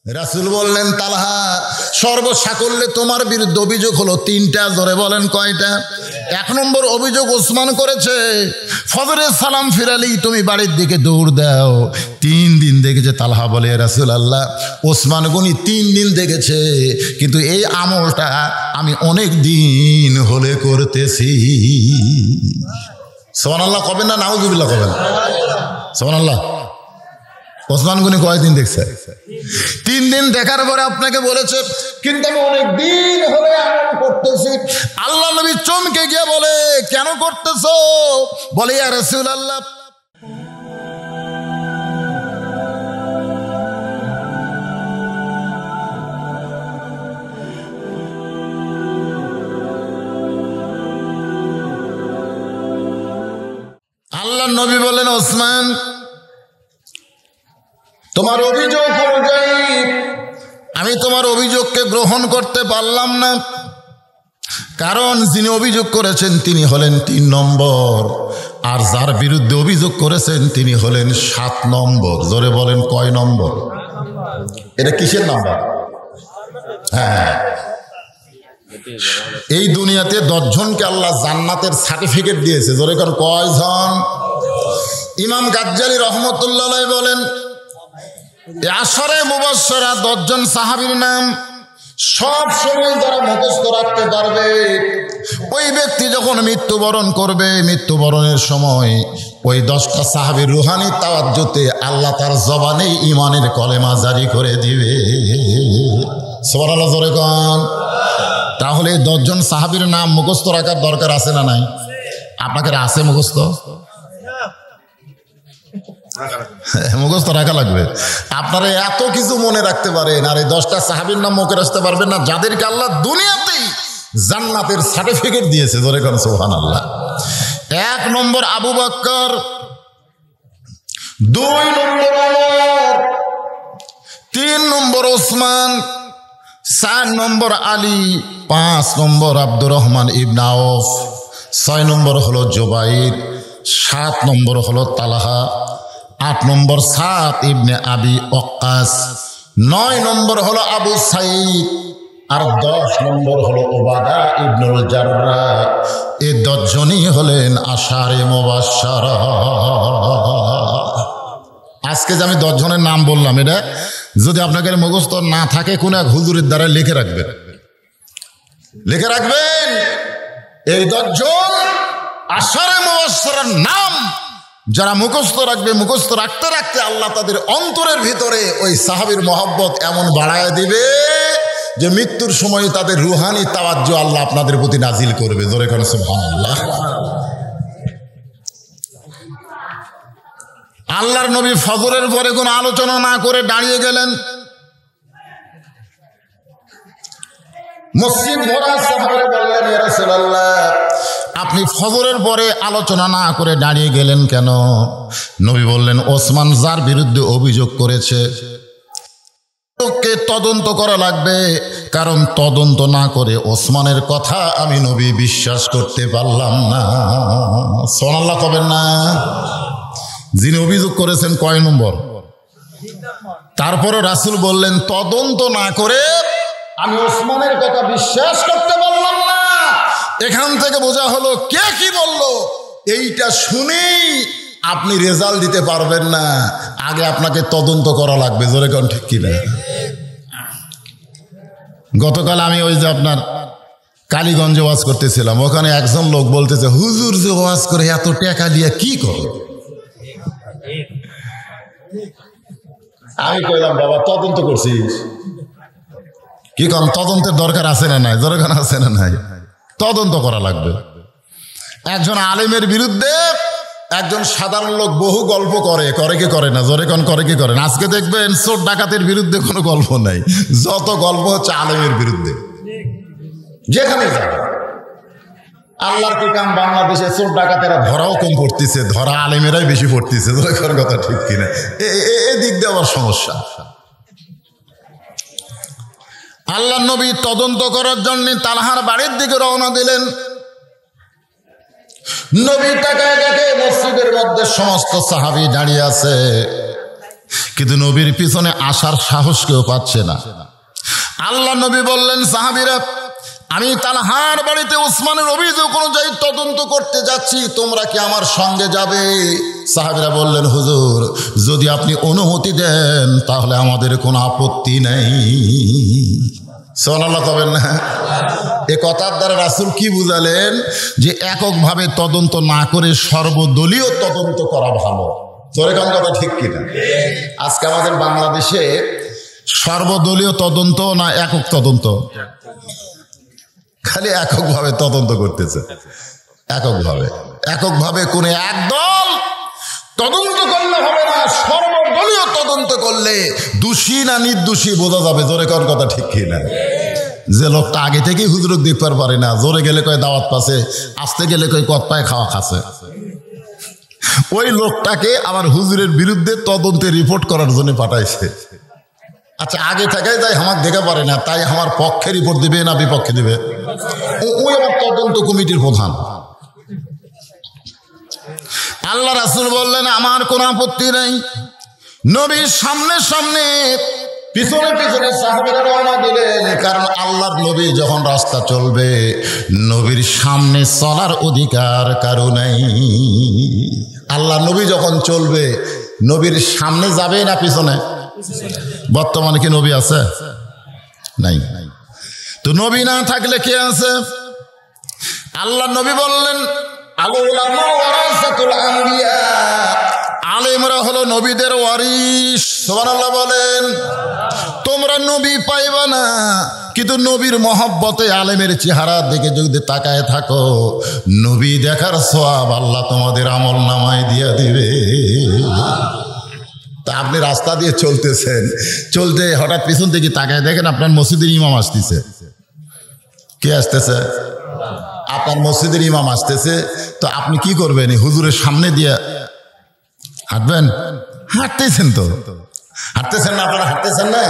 রাসূল বললেন, তালহা সর্বসাকল্যে তোমার বিরুদ্ধে অভিযোগ হলো তিনটা। জোরে বলেন কয়টা? এক নম্বর অভিযোগ ওসমান করেছে, ফজরের সালাম ফিরালেই তুমি বাড়ির দিকে দৌড় দাও। 3 দিন দেখেছে। তালহা বলে, রাসূলুল্লাহ, ওসমান গনি 3 দিন দেখেছে, কিন্তু এই আমলটা আমি অনেক দিন হলে করতেছি। সুবহানাল্লাহ কবেন না নাউজুবিল্লাহ কবেন? সুবহানাল্লাহ। ওসমান গনি কয়দিন দেখছে? 3 দিন দেখার পরে আপনাকে বলেছে, কিন্তু আমি অনেক দিন হলে আমল করতেছি। আল্লাহ নবী চমকে গিয়ে বলে, কেন করতেছো? বলে, ইয়া রাসূলুল্লাহ, আল্লাহ নবী বলেন, ওসমান, তোমার অভিযোগ অনুযায়ী আমি তোমার অভিযোগকে গ্রহণ করতে পারলাম না, কারণ যিনি অভিযোগ করেছেন তিনি হলেন 3 নম্বর, আর যার বিরুদ্ধে অভিযোগ করেছেন তিনি হলেন 7 নম্বর। জোরে বলেন কয় নম্বর? এটা কিসের নাম্বার? হ্যাঁ, এই দুনিয়াতে 10 জনকে আল্লাহ জান্নাতের সার্টিফিকেট দিয়েছে। জোরে কর কয়জন? ইমাম গাজ্জালী রহমতুল্লাহ বলেন, আশারে মুবাশশারা 10 জন সাহাবীর নাম সব সময় যারা মুখস্থ রাখতে পারবে, ওই ব্যক্তি যখন মৃত্যুবরণ করবে, মৃত্যুবরণের সময় ওই 10টা সাহাবীর রুহানি তাওয়াজ্জুতে আল্লাহ তার জবানে ঈমানের কলেমা জারি করে দিবে। সুবহানাল্লাহ জোরে কোন। তাহলে 10 জন সাহাবীর নাম মুখস্থ রাখার দরকার আছে না নাই? আপনাকে আছে মুখস্থ? মুখস্থ রাখা লাগবে। আপনারা এত কিছু মনে রাখতে পারেন, আর এই 10টা সাহাবীর নাম মুখে রাখতে পারবেন না, যাদেরকে আল্লাহ দুনিয়াতেই জান্নাতের সার্টিফিকেট দিয়েছে। ধরে কোন সুবহানাল্লাহ। 1 নম্বর আবু বকর, 2 নম্বর ওমর, 3 নম্বর ওসমান, 4 নম্বর আলী, 5 নম্বর আব্দুর রহমান ইবনে আউফ, 6 নম্বর হলো জুবাইর, 7 নম্বর হলো তালহা, 8 নম্বর সাদ ইবনে আবি ওয়াক্কাস, 9 নম্বর হলো আবু সাঈদ, আর 10 নম্বর হলো উবাদা ইবনুল জাররাহ। এই 10 জনই হলেন আশারে মুবাশশারা। আজকে যে আমি 10 জনের নাম বললাম, এটা যদি আপনাকে মুখস্থ না থাকে, কোন এক হুজুরের দ্বারা লিখে রাখবেন, লিখে রাখবেন। এই 10 জন আশারে মুবাশশারার নাম যারা মুখস্থ রাখবে, মুখস্থ রাখতে রাখতে আল্লাহ তাদের অন্তরের ভিতরে ওই সাহাবীর মহব্বত এমন বাড়ায় দিবে যে মৃত্যুর সময় তাদের রুহানি তাওয়াজ্জু আল্লাহ আপনাদের প্রতি নাজিল করবে। জোরে করে সুবহানাল্লাহ। আল্লাহর নবী ফজরের পরে কোনো আলোচনা না করে দাঁড়িয়ে গেলেন। মসজিদ ভরা সাহাবারা বললেন, ইয়া রাসূলুল্লাহ, আপনি ফজরের পরে আলোচনা না করে দাঁড়িয়ে গেলেন কেন? নবী বললেন, ওসমান যার বিরুদ্ধে অভিযোগ করেছে ওকে তদন্ত করা লাগবে, কারণ তদন্ত না করে ওসমানের কথা আমি নবী বিশ্বাস করতে পারলাম না। সুবহানাল্লাহ কবেন না? যিনি অভিযোগ করেছেন কয় নম্বর? তারপরে রাসূল বললেন, তদন্ত না করে আমি ওসমানের কথা বিশ্বাস করতে পারলাম না। এখান থেকে বোঝা হলো কে কি বললো এইটা শুনেই আপনি রেজাল্ট দিতে পারবেন না, আগে আপনাকে তদন্ত করা লাগবে। জোরে কোন ঠিক কিনা? গতকাল আমি ওই যে আপনার কালীগঞ্জে ওয়াজ করতেছিলাম, ওখানে একজন লোক বলতেছে, হুজুর যে ওয়াজ করে এত টাকা দিয়ে কি করে? আমি কইলাম, বাবা তদন্ত করছিস? কি কম তদন্তের দরকার আছে না নাই? দরকার আছে না নাই? তদন্ত করা লাগবে। একজন আলেমের বিরুদ্ধে একজন সাধারণ লোক বহু গল্প করে, করে কি করে না? জোরে কোন করে কি করে না? আজকে দেখবেন চোর ডাকাতের বিরুদ্ধে কোনো গল্প নাই, যত গল্প হচ্ছে আলেমের বিরুদ্ধে। যেখানে যাবে আল্লাহর কি কাম, বাংলাদেশে চোর ডাকাতেরা ধরাও কম পড়তেছে, ধরা আলেমেরাই বেশি পড়তেছে। জোরে কোন কথা ঠিক কিনা? এদিক দিয়ে আবার সমস্যা। আল্লাহ নবী তদন্ত করার জন্য তালহার বাড়ির দিকে রওনা দিলেন। নবী তাকায় দেখে মসজিদের মধ্যে সমস্ত সাহাবী দাঁড়িয়ে আছে, কিন্তু নবীর পিছনে আসার সাহস কেউ পাচ্ছে না। আল্লাহ নবী বললেন, সাহাবীরা, আমি তালহার বাড়িতে ওসমানের অভিযোগ অনুযায়ী তদন্ত করতে যাচ্ছি, তোমরা কি আমার সঙ্গে যাবে? সাহাবীরা বললেন, হুজুর, যদি আপনি অনুমতি দেন তাহলে আমাদের কোনো আপত্তি নেই। সুবহানাল্লাহ কবেন না? এ কথার দ্বারা রাসূল কি বুঝালেন? যে এককভাবে তদন্ত না করে সর্বদলীয় তদন্ত করা ভালো। তোরে কোন কথা ঠিক কিনা? আজকে আমাদের বাংলাদেশে সর্বদলীয় তদন্ত না একক তদন্ত? খালি এককভাবে তদন্ত করতেছে। এককভাবে কোন এক দল তদন্ত করলে হবে না, সর্বদলীয় তদন্ত করলে দোষী না নির্দোষী বোঝা যাবে। জোরে কোন কথা ঠিক কিনা? যে লোকটা আগে থেকেই হুজুরক দেখতে পারে না, জোরে গেলে কয় দাওয়াত পাচ্ছে, আসতে গেলে কয় কত পায় খাওয়া খাচ্ছে, ওই লোকটাকে আবার হুজুরের বিরুদ্ধে তদন্তে রিপোর্ট করার জন্য পাঠাইছে। আচ্ছা, আগে থেকেই যাই আমাকে দেখে পারে না, তাই আমার পক্ষে রিপোর্ট দিবে না বিপক্ষে দিবে? ওই আমার তদন্ত কমিটির প্রধান। আল্লাহ রাসূল বললেন, আমার কোনো আপত্তি নেই। নবীর সামনে সামনে পিছনে পিছনে সাহাবীরা রওনা দিলেন। কারণ আল্লাহর নবী যখন রাস্তা চলবে, নবীর সামনে চলার অধিকার কারো নাই। আল্লাহ নবী যখন চলবে, নবীর সামনে যাবে না পিছনে? বর্তমানে কি নবী আছে? নাই। তো নবী না থাকলে কে আছে? আল্লাহ নবী বললেন, আলেমরা হলো নবীদের ওয়ারিস। সুবহানাল্লাহ বলেন। তোমরা নবী পাইবা না, কিন্তু নবীর মহব্বতে আলেমের চেহারার দিকে যদি তাকায় থাকো, নবী দেখার সওয়াব আল্লাহ তোমাদের আমল নামায় দিয়ে দিবে। তা আপনি রাস্তা দিয়ে চলতেছেন, চলতে হঠাৎ পিছন থেকে তাকায় দেখেন আপনার মসজিদের ইমাম আসতেছে। কে আসতেছে? আপনার মসজিদের ইমাম আসতেছে। তো আপনি কি করবেন? হুজুরের সামনে দিয়ে হাঁটবেন? হাঁটতেছেন তো, হাঁটতেছেন না? আপনারা হাঁটতেছেন না?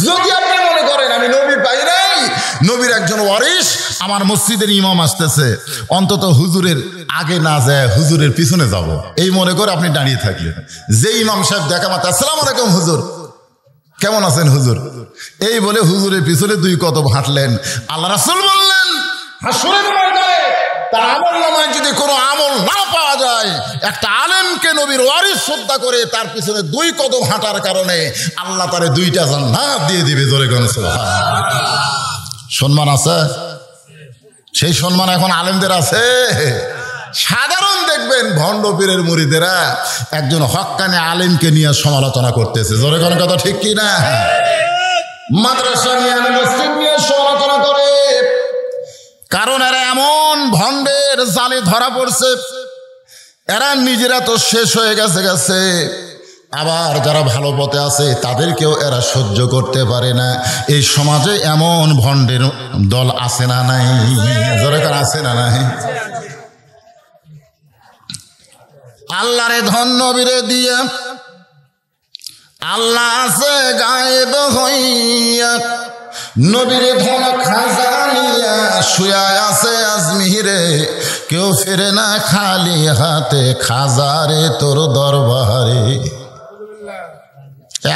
যদি আপনি মনে করেন আমি নবী পাই নাই, নবীর একজন ওয়ারিস, আমার মসজিদের ইমাম আসতেছে, অন্তত হুজুরের আগে না যায় হুজুরের পিছনে যাব, এই মনে করে আপনি দাঁড়িয়ে থাকলেন। যে ইমাম সাহেব দেখা মাত্র আসসালামু আলাইকুম হুজুর, কেমন আছেন হুজুর, এই বলে হুজুরের পিছনে দুই কদম হাঁটলেন। আল্লাহ রাসূল বললেন, হাসরের ময়দানে তার আমল নামায় যদি কোনো আমল না পাওয়া যায়, একটা আলেমকে নবীর ওয়ারিস শ্রদ্ধা করে তার পিছনে দুই কদম হাঁটার কারণে আল্লাহ তারে দুইটা জান্নাত দিয়ে দিবে। জোরে কোন সুবহানাল্লাহ। সম্মান আছে? সেই সম্মান এখন আলেমদের আছে? সাধারণ দেখবেন ভণ্ড পীরের মুরিদেরা একজন হক্কানি আলেমকে নিয়ে সমালোচনা করতেছে। জোরে কোন কথা ঠিক কি না? মাদ্রাসা নিয়ে, মসজিদ নিয়ে সমালোচনা করে। কারণ এরা এমন ভণ্ডের জালে ধরা পড়ছে, এরা নিজেরা তো শেষ হয়ে গেছে, আবার যারা ভালো পথে আছে তাদেরকেও এরা সহ্য করতে পারে না। এই সমাজে এমন ভণ্ডের দল আছে না নাই? দরকার আছে না নাই? আল্লাহরে ধন্য বীরে দিয়া আল্লাহ আছে গায়েব হইয়া, নবীর ধন খাজানিয়া শুয়া আছে আজমিরে, কেউ ফিরে না খালি হাতে, খাজারে তোর দরবারে।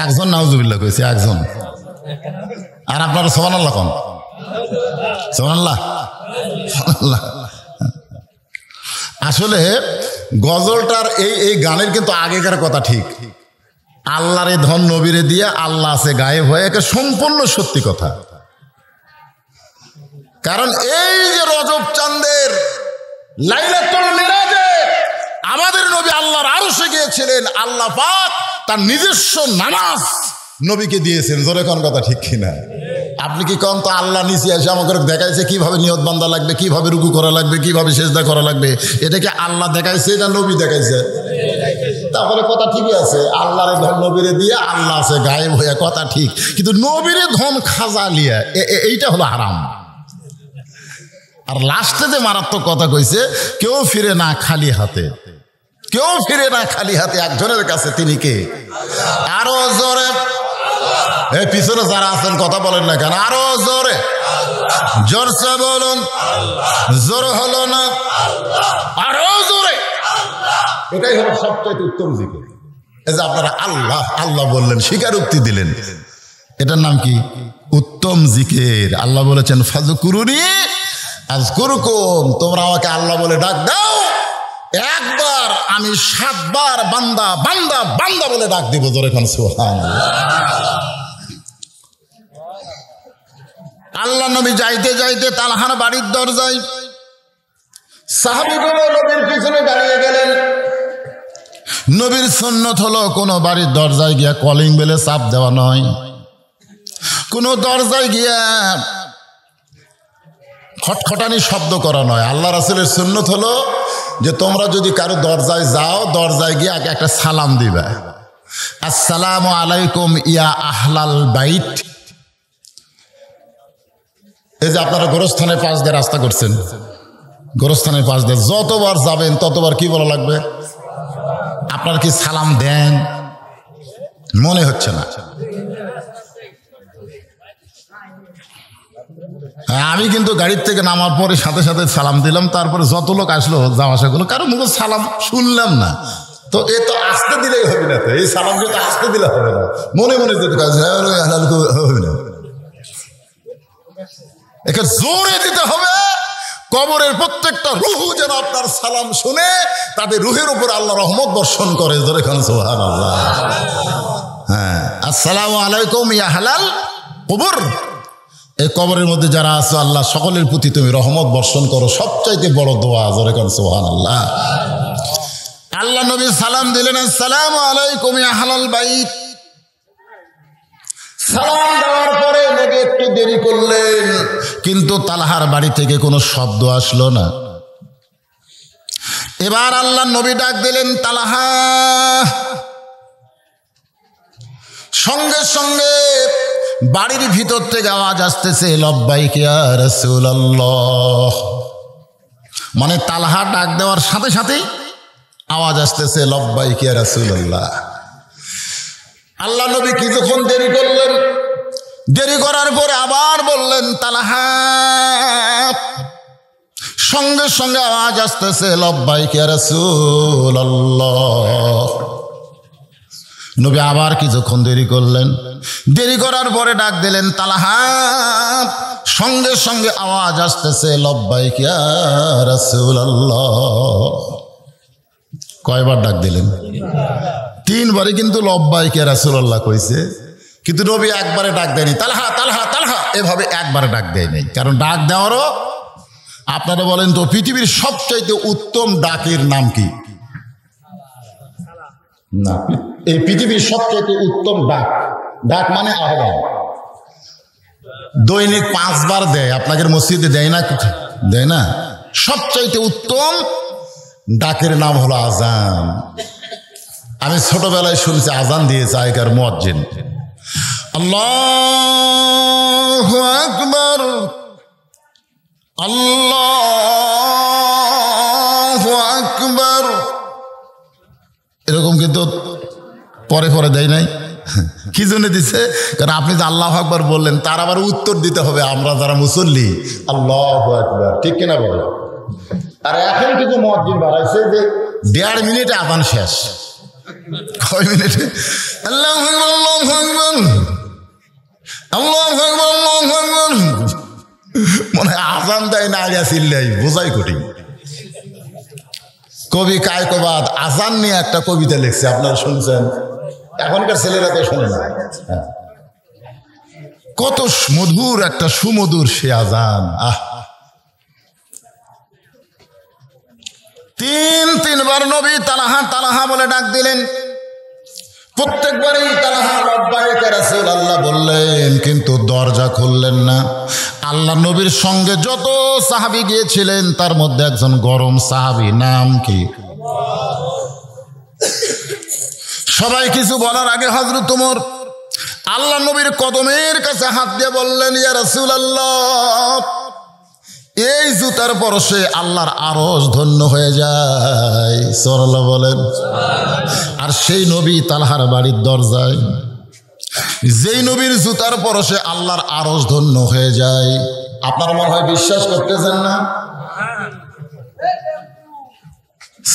একজন নাউজুবিল্লাহ কইছে, একজন। আর আপনারা সুবহানাল্লাহ কোন? সুবহানাল্লাহ। আসলে গজলটার এই গানের কিন্তু আগেকার কথা ঠিক। আল্লাহরে ধন নবীরে দিয়ে আল্লাহ আছে গায়েব হয়ে, একে সম্পূর্ণ সত্যি কথা। কারণ এই যে রজব চাঁদের লাইলাতুল মিরাজে আমাদের নবী আল্লাহর আরশে গিয়েছিলেন, আল্লাহ পাক তার নিজস্ব নামাজ নবীকে দিয়েছেন। জোরে কোন কথা ঠিক কিনা? আপনি কি কোন? তো আল্লাহ নিচে এসে আমাকে দেখাইছে কিভাবে নিয়ত বান্ধা লাগবে, কিভাবে রুকু করা লাগবে, কিভাবে সেজদা করা লাগবে। এটা কি আল্লাহ দেখাইছে না নবী দেখাইছে? তাহলে কথা ঠিকই আছে, আল্লাহরে ধন নবীরে দিয়ে আল্লাহ আছে গায়েব হয়ে, কথা ঠিক। কিন্তু নবীরে ধন খাজা লিয়া এইটা হলো হারাম। আর লাস্টে যে মারাত্মক কথা কইছে, কেউ ফিরে না খালি হাতে, কেউ ফিরে না খালি হাতে একজনের কাছে, তিনি কে? আরো জোরে, এই পিছনে যারা আছেন কথা বলেন না কেন? আরো জোরে, জোরসে বলুন। জোর হলো না, আরো জোরে। এটাই হলো সবচেয়ে উত্তম জিকির। এই যে আপনারা আল্লাহ আল্লাহ বললেন, স্বীকারোক্তি দিলেন, এটার নাম কি? উত্তম জিকির। আল্লাহ বলেছেন ফাযকুরুনি আযকুরুকুম, তোমরা আমাকে আল্লাহ বলে ডাক দাও, একবার আমি 7 বার বান্দা বান্দা বান্দা বলে ডাক দিব। জোরে কোন সুবহানাল্লাহ। আল্লাহ নবী যাইতে যাইতে তালহার বাড়ির দরজায় সাহাবীগুলো নবীর পিছনে দাঁড়িয়ে গেলেন। নবীর সুন্নত হলো কোন বাড়ির দরজায় গিয়া কলিং বেলে চাপ দেওয়া নয়, কোন দরজায় গিয়া খটখটানি শব্দ করা নয়। আল্লাহ রাসূলের সুন্নত হলো যে তোমরা যদি কারো দরজায় যাও, দরজায় গিয়ে আগে একটা সালাম দিবা, আসসালামু আলাইকুম ইয়া আহলাল বাইত। এই যে আপনারা গোরস্থানের পাশ দিয়ে রাস্তা করছেন, গোরস্থানের পাশ দিয়ে যতবার যাবেন ততবার কি বলা লাগবে? আপনার কি সালাম দেন? মনে হচ্ছে না। আমি কিন্তু গাড়ির থেকে নামার পরে সাথে সাথে সালাম দিলাম, তারপরে যত লোক আসলো যাওয়া আসা করলো, কারো মুখে সালাম শুনলাম না। তো এ তো আসতে দিলেই হবে না, তো এই সালাম কিন্তু আসতে দিলে হবে না, মনে মনে যেতে কাজ হবে না, একে জোরে দিতে হবে। কবরের প্রত্যেকটা রুহু যেন আপনার সালাম শুনে তাদের রুহের উপর আল্লাহ রহমত বর্ষণ করে। জোরে খান সুবহানাল্লাহ। হ্যাঁ, আসসালামু আলাইকুম ইয়া আহলাল কবর, এই কবরের মধ্যে যারা আছো আল্লাহ সকলের প্রতি তুমি রহমত বর্ষণ করো, সবচাইতে বড় দোয়া। জোরে খান সুবহানাল্লাহ। আল্লাহ নবী সালাম দিলেন, আসসালামু আলাইকুম ইয়া আহলাল বাইত। সালাম দেওয়ার পরে নবী একটু দেরি করলেন, কিন্তু তালহার বাড়ি থেকে কোনো শব্দ আসলো না। এবার আল্লাহ নবী ডাক দিলেন, তালহা। সঙ্গে সঙ্গে বাড়ির ভিতর থেকে আওয়াজ আসতেছে, লব্বাইক ইয়া রাসূলুল্লাহ। মানে তালহা ডাক দেওয়ার সাথে সাথেই আওয়াজ আসতেছে, লব্বাইক ইয়া রাসূলুল্লাহ। আল্লাহ নবী কিছুক্ষণ দেরি করলেন, দেরি করার পরে আবার বললেন, তালহা। সঙ্গে সঙ্গে আওয়াজ আসতেছে, লব্বাইক ইয়া রাসূলুল্লাহ। নবী আবার কিছুক্ষণ দেরি করলেন, দেরি করার পরে ডাক দিলেন, তালহা। সঙ্গে সঙ্গে আওয়াজ আসতেছে, লব্বাইক ইয়া রাসূলুল্লাহ। কয়বার ডাক দিলেন? 3 বারে কিন্তু লব্বাইক ইয়া রাসূলুল্লাহ কইছে, কিন্তু নবী একবারে ডাক দেয়নি, তালহা তালহা তালহা এভাবে একবারে ডাক দেয় নাই। কারণ ডাক দেওয়ারও, আপনারা বলেন তো পৃথিবীর সবচাইতে উত্তম ডাকের নাম কি? না, এই পৃথিবীর সবচাইতে উত্তম ডাক, ডাক মানে আহ্বান, দৈনিক 5 বার দেয়। আপনাদের মসজিদে দেয় না? দেয় না? সবচাইতে উত্তম ডাকের নাম হলো আজান। আমি ছোটবেলায় শুনছি আজান দিয়েছে আগেকার মুয়াজ্জিন, আল্লাহু আকবার আল্লাহু আকবার, এরকম কিন্তু পরে পরে দেয় নাই। কি জন্য দিছে? কারণ আপনি যে আল্লাহু আকবার বললেন, তার আবার উত্তর দিতে হবে আমরা যারা মুসল্লি, আল্লাহু আকবার, ঠিক কিনা বলে? আর এখন কিছু মুয়াজ্জিন বাড়াইছে যে 1.5 মিনিটে আজান শেষ। কয় মিনিটে? আল্লাহু আকবার আল্লাহু আকবার আল্লাহু আকবার আল্লাহু আকবার, মনে হয় আজান দেয় না আগে চিল্লাই, বোঝাই কঠিন। কবি কায়কবাদ আজান নিয়ে একটা কবিতা লিখছে, আপনারা শুনছেন? এখনকার ছেলেরা তো শোনে না। কত মধুর একটা সুমধুর সে আজান। আহ, 3 বার নবী তালহা তালহা বলে ডাক দিলেন। প্রত্যেকবারই তালহা লব্বাইক ইয়া রাসূলুল্লাহ বললেন, কিন্তু দরজা খুললেন না। আল্লাহ নবীর সঙ্গে যত সাহাবী গিয়েছিলেন তার মধ্যে একজন গরম সাহাবী, নাম কি? সবাই কিছু বলার আগে হযরত ওমর আল্লাহ নবীর কদমের কাছে হাত দিয়ে বললেন, ইয়া রাসূলুল্লাহ, এই জুতার পরশে আল্লাহর আরশ ধন্য হয়ে যায়। সুবহানাল্লাহ বলেন। আর সেই নবী তালহার বাড়ির দরজায়, যেই নবীর জুতার পরশে আল্লাহর আরশ ধন্য হয়ে যায়। আপনারা মনে হয় বিশ্বাস করতেছেন না?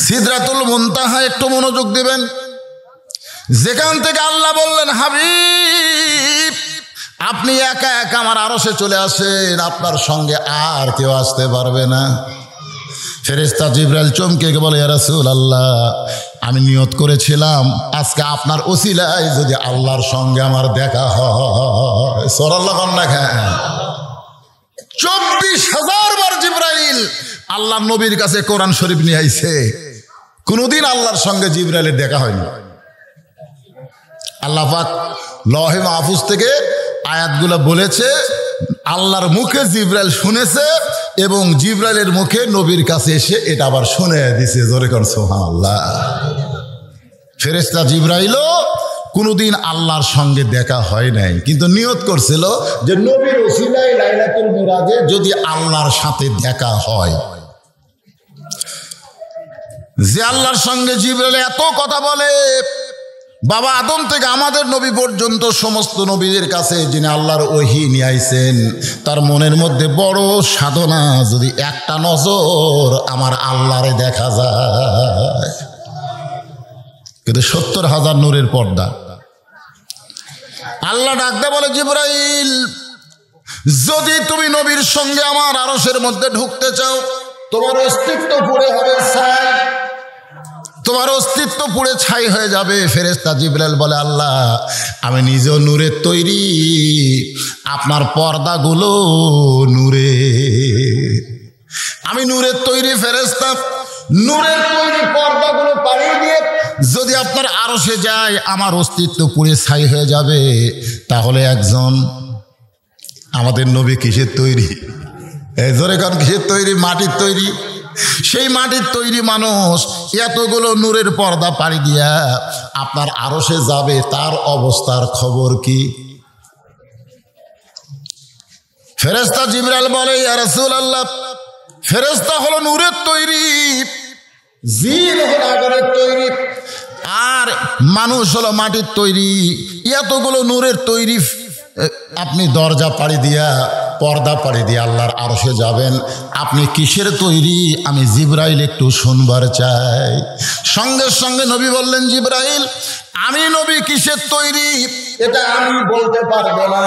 সিদরাতুল মুনতাহা একটু মনোযোগ দিবেন। যেখান থেকে আল্লাহ বললেন হাবিব আপনি একা একা আমার আরশে চলে আসেন, আপনার সঙ্গে আর কেউ আসতে পারবে না। ফেরেশতা জিবরাইল চমকে বলে ইয়া রাসূলুল্লাহ আমি নিয়ত করেছিলাম আজকে আপনার ওসিলায় যদি আল্লাহর সঙ্গে আমার দেখা হয়। সুবহানাল্লাহ না খান 24,000 বার জিবরাইল আল্লাহ নবীর কাছে কোরআন শরীফ নিয়ে আইছে, কোনদিন আল্লাহর সঙ্গে জিবরাইলের দেখা হয়নি। আল্লাহ পাক লৌহে মাহফুজ থেকে আয়াতগুলো বলেছে, আল্লাহর মুখে জিবরাইল শুনেছে এবং জিবরাইলের মুখে নবীর কাছে এসে এটা আবার শুনে দিছে। জোরে কর সুবহানাল্লাহ। ফেরেশতা জিবরাইলও কোনোদিন আল্লাহর সঙ্গে দেখা হয় নাই, কিন্তু নিয়ত করছিল যে নবীর ওসিলায় লাইলাতুল মিরাজে যদি আল্লাহর সাথে দেখা হয়। যে আল্লাহর সঙ্গে জিবরাইল এত কথা বলে, বাবা আদম থেকে আমাদের নবী পর্যন্ত সমস্ত নবীদের কাছে যিনি আল্লাহর ওহী নিয়ে আইছেন, তার মনের মধ্যে বড় সাধনা যদি একটা নজর আমার আল্লাহরে দেখা যায়। কিন্তু 70,000 নূরের পর্দা। আল্লাহ ডাকতে বলে জিবরাইল যদি তুমি নবীর সঙ্গে আমার আরশের মধ্যে ঢুকতে চাও, তোমার অস্তিত্ব পুড়ে হবে ছাই, তোমার অস্তিত্ব পুড়ে ছাই হয়ে যাবে। ফেরেশতা জিবরাইল বলে আল্লাহ আমি নিজেও নূরের তৈরি, আপনার পর্দাগুলো নূরে, আমি নূরের তৈরি ফেরেশতা, নূরের তৈরি পর্দাগুলো পাড়িয়ে দিয়ে যদি আপনার আরশে যায় আমার অস্তিত্ব পুড়ে ছাই হয়ে যাবে। তাহলে একজন আমাদের নবী কিসের তৈরি? এই জোরে কারণ কিসের তৈরি? মাটির তৈরি। সেই মাটির তৈরি মানুষ এতগুলো নূরের পর্দা পাড়ি দিয়া আপনার আরশে যাবে, তার অবস্থার খবর কি? ফেরেশতা জিবরাইল বলে ইয়া রাসূলুল্লাহ ফেরেশতা হলো নূরের তৈরি, জিন হলো আগুনের তৈরি, আর মানুষ হলো মাটির তৈরি। এতগুলো নূরের তৈরি আপনি দরজা পাড়ি দিয়া পর্দা পাড়ি দিয়ে আল্লাহর আরশে যাবেন, আপনি কিসের তৈরি আমি জিবরাইল একটু শুনবার চাই। সঙ্গে সঙ্গে নবী বললেন জিবরাইল আমি নবী কিসের তৈরি এটা আমি বলতে পারবো না,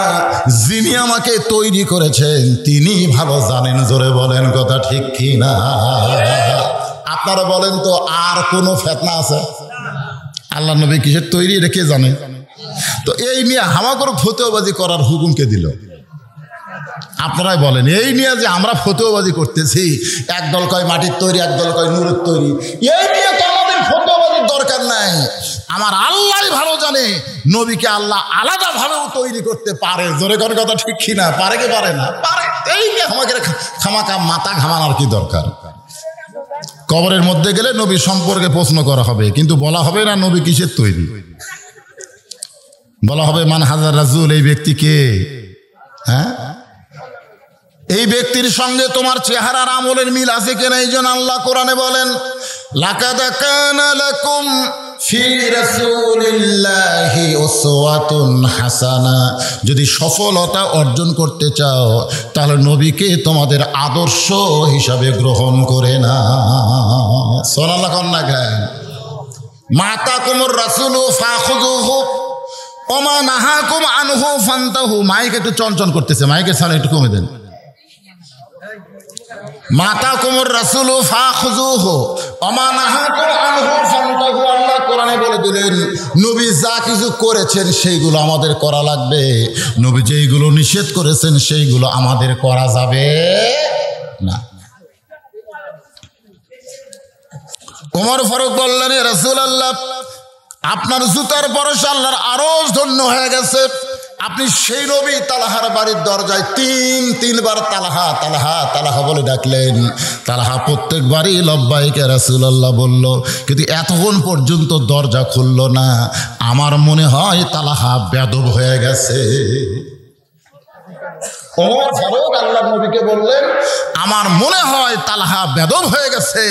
যিনি আমাকে তৈরি করেছেন তিনি ভালো জানেন। জোরে বলেন কথা ঠিক কি না? আপনারা বলেন তো আর কোনো ফিতনা আছে? আল্লাহ নবী কিসের তৈরি এটা কে জানে? তো এই নিয়ে হামাকর ফতোয়াবাজি করার হুকুম কে দিল? আপনারাই বলেন। এই নিয়ে যে আমরা ফতোয়াবাজি করতেছি, একদল কয় মাটির তৈরি, একদল কয় নূরের তৈরি, এই নিয়ে তো আমাদের ফতোয়াবাজির দরকার নাই। আমার আল্লাহই ভালো জানে নবীকে আল্লাহ আলাদাভাবেও তৈরি করতে পারে। জোরে করে কথা ঠিক কি না? পারে কি পারে না? পারে। এই নিয়ে আমাকে খামাকা মাথা ঘামানোর কি দরকার? কবরের মধ্যে গেলে নবী সম্পর্কে প্রশ্ন করা হবে, কিন্তু বলা হবে না নবী কিসের তৈরি। বলা হবে মান হাজার রাজুল, এই ব্যক্তি কে? হ্যাঁ, এই ব্যক্তির সঙ্গে তোমার চেহারার আমলের মিল আছে কিনা? এই জন্য আল্লাহ কোরআনে বলেন লাকাদ কানা লাকুম ফি রাসূলিল্লাহি উসওয়াতুন হাসানা। যদি সফলতা অর্জন করতে চাও তাহলে নবীকে তোমাদের আদর্শ হিসাবে গ্রহণ করে না। সুবহানাল্লাহ কন্যা গান মাতাকুমুর রাসূলু ফাখুযুহু ওমা নাহাকুম আনহু ফান্তাহু। মাইক একটু চঞ্চল করতেছে, মাইকের সাউন্ড একটু কমে দেন। মাতাকুমুর রাসূলু ফাখুযুহু ওমা নাহাকুম আনহু ফান্তাহু। আল্লাহ কোরআনে বলে দিলেন নবী যা কিছু করেছেন সেইগুলো আমাদের করা লাগবে, নবী যেইগুলো নিষেধ করেছেন সেইগুলো আমাদের করা যাবে না। ওমর ফারুক বললেন ইয়া রাসূলুল্লাহ আপনার জুতার পরশে আল্লাহর আরশ ধন্য হয়ে গেছে। আপনি সেই নবী তালহার বাড়ির দরজায় তিনবার তালহা তালহা তালহা বলে ডাকলেন। তালহা প্রত্যেকবারই লব্বাইক ইয়া রাসূলুল্লাহ বলল, কিন্তু এতক্ষণ পর্যন্ত দরজা খুলল না। আমার মনে হয় তালহা বেদব হয়ে গেছে। ওমর ফারুক আল্লাহর নবীকে বললেন আমার মনে হয় তালহা বেদব হয়ে গেছে।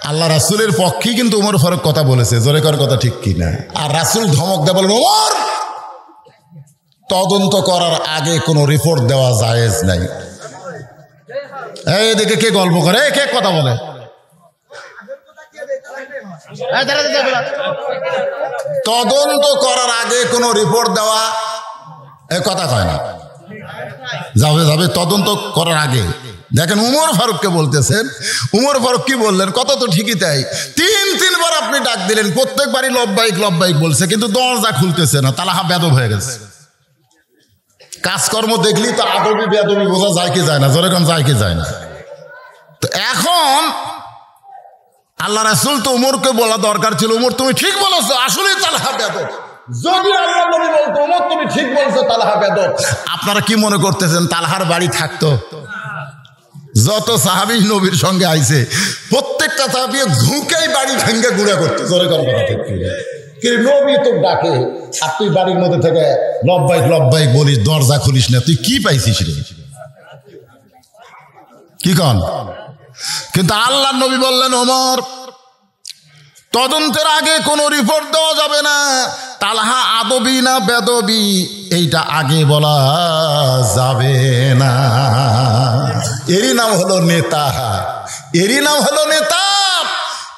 আল্লাহ রাসূলের পক্ষে কিন্তু ওমর ফারুক কথা বলেছে। জোরে কর কথা ঠিক কি না? আর রাসূল ধমক দেয় বলেন ওমর তদন্ত করার আগে কোনো রিপোর্ট দেওয়া জায়েজ নাই। এই দেখে কে গল্প করে, কে কথা বলে? তদন্ত করার আগে কোনো রিপোর্ট দেওয়া এ কথা কয় না। যাবে যাবে তদন্ত করার আগে। দেখেন উমর ফারুককে বলতেছেন, উমর ফারুক কি বললেন? কথা তো ঠিকই তাই। তিনবার আপনি ডাক দিলেন, প্রত্যেকবারই লব্বাইক লব্বাইক বলছে, কিন্তু দরজা খুলতেছে না। তালাহা বেদব হয়ে গেছে। কাজকর্ম দেখলি তো আদবি বেদবি বোঝা যায় কি যায় না? জোরে কোন যায় কি যায় না? তো এখন আল্লাহ রাসূল তো উমরকে বলা দরকার ছিল, উমর তুমি ঠিক বলেছো, আসলেই তালহা বেদব। যদি আল্লাহ নবী বলতো উমর তুমি ঠিক বলছো তালহা বেদব, আপনারা কি মনে করতেছেন তালহার বাড়ি থাকতো? যত সাহাবী নবীর সঙ্গে আইছে প্রত্যেকটা সাহাবী ঝুঁকেই বাড়ি ভেঙ্গে গুঁড়া করতো। জোরে কোন কথা ঠিক কি? নবী তো ডাকে আর তুই বাড়ির মধ্যে থেকে লব্বাইক লব্বাইক বলিস, দরজা খুলিস না, তুই কি পাইছিস রে? কি কন? কিন্তু আল্লাহ নবী বললেন ওমর তদন্তের আগে কোনো রিপোর্ট দেওয়া যাবে না, তালহা আদবি না বেদবি এইটা আগে বলা যাবে না। এরই নাম হলো নেতা, এরই নাম হলো নেতা।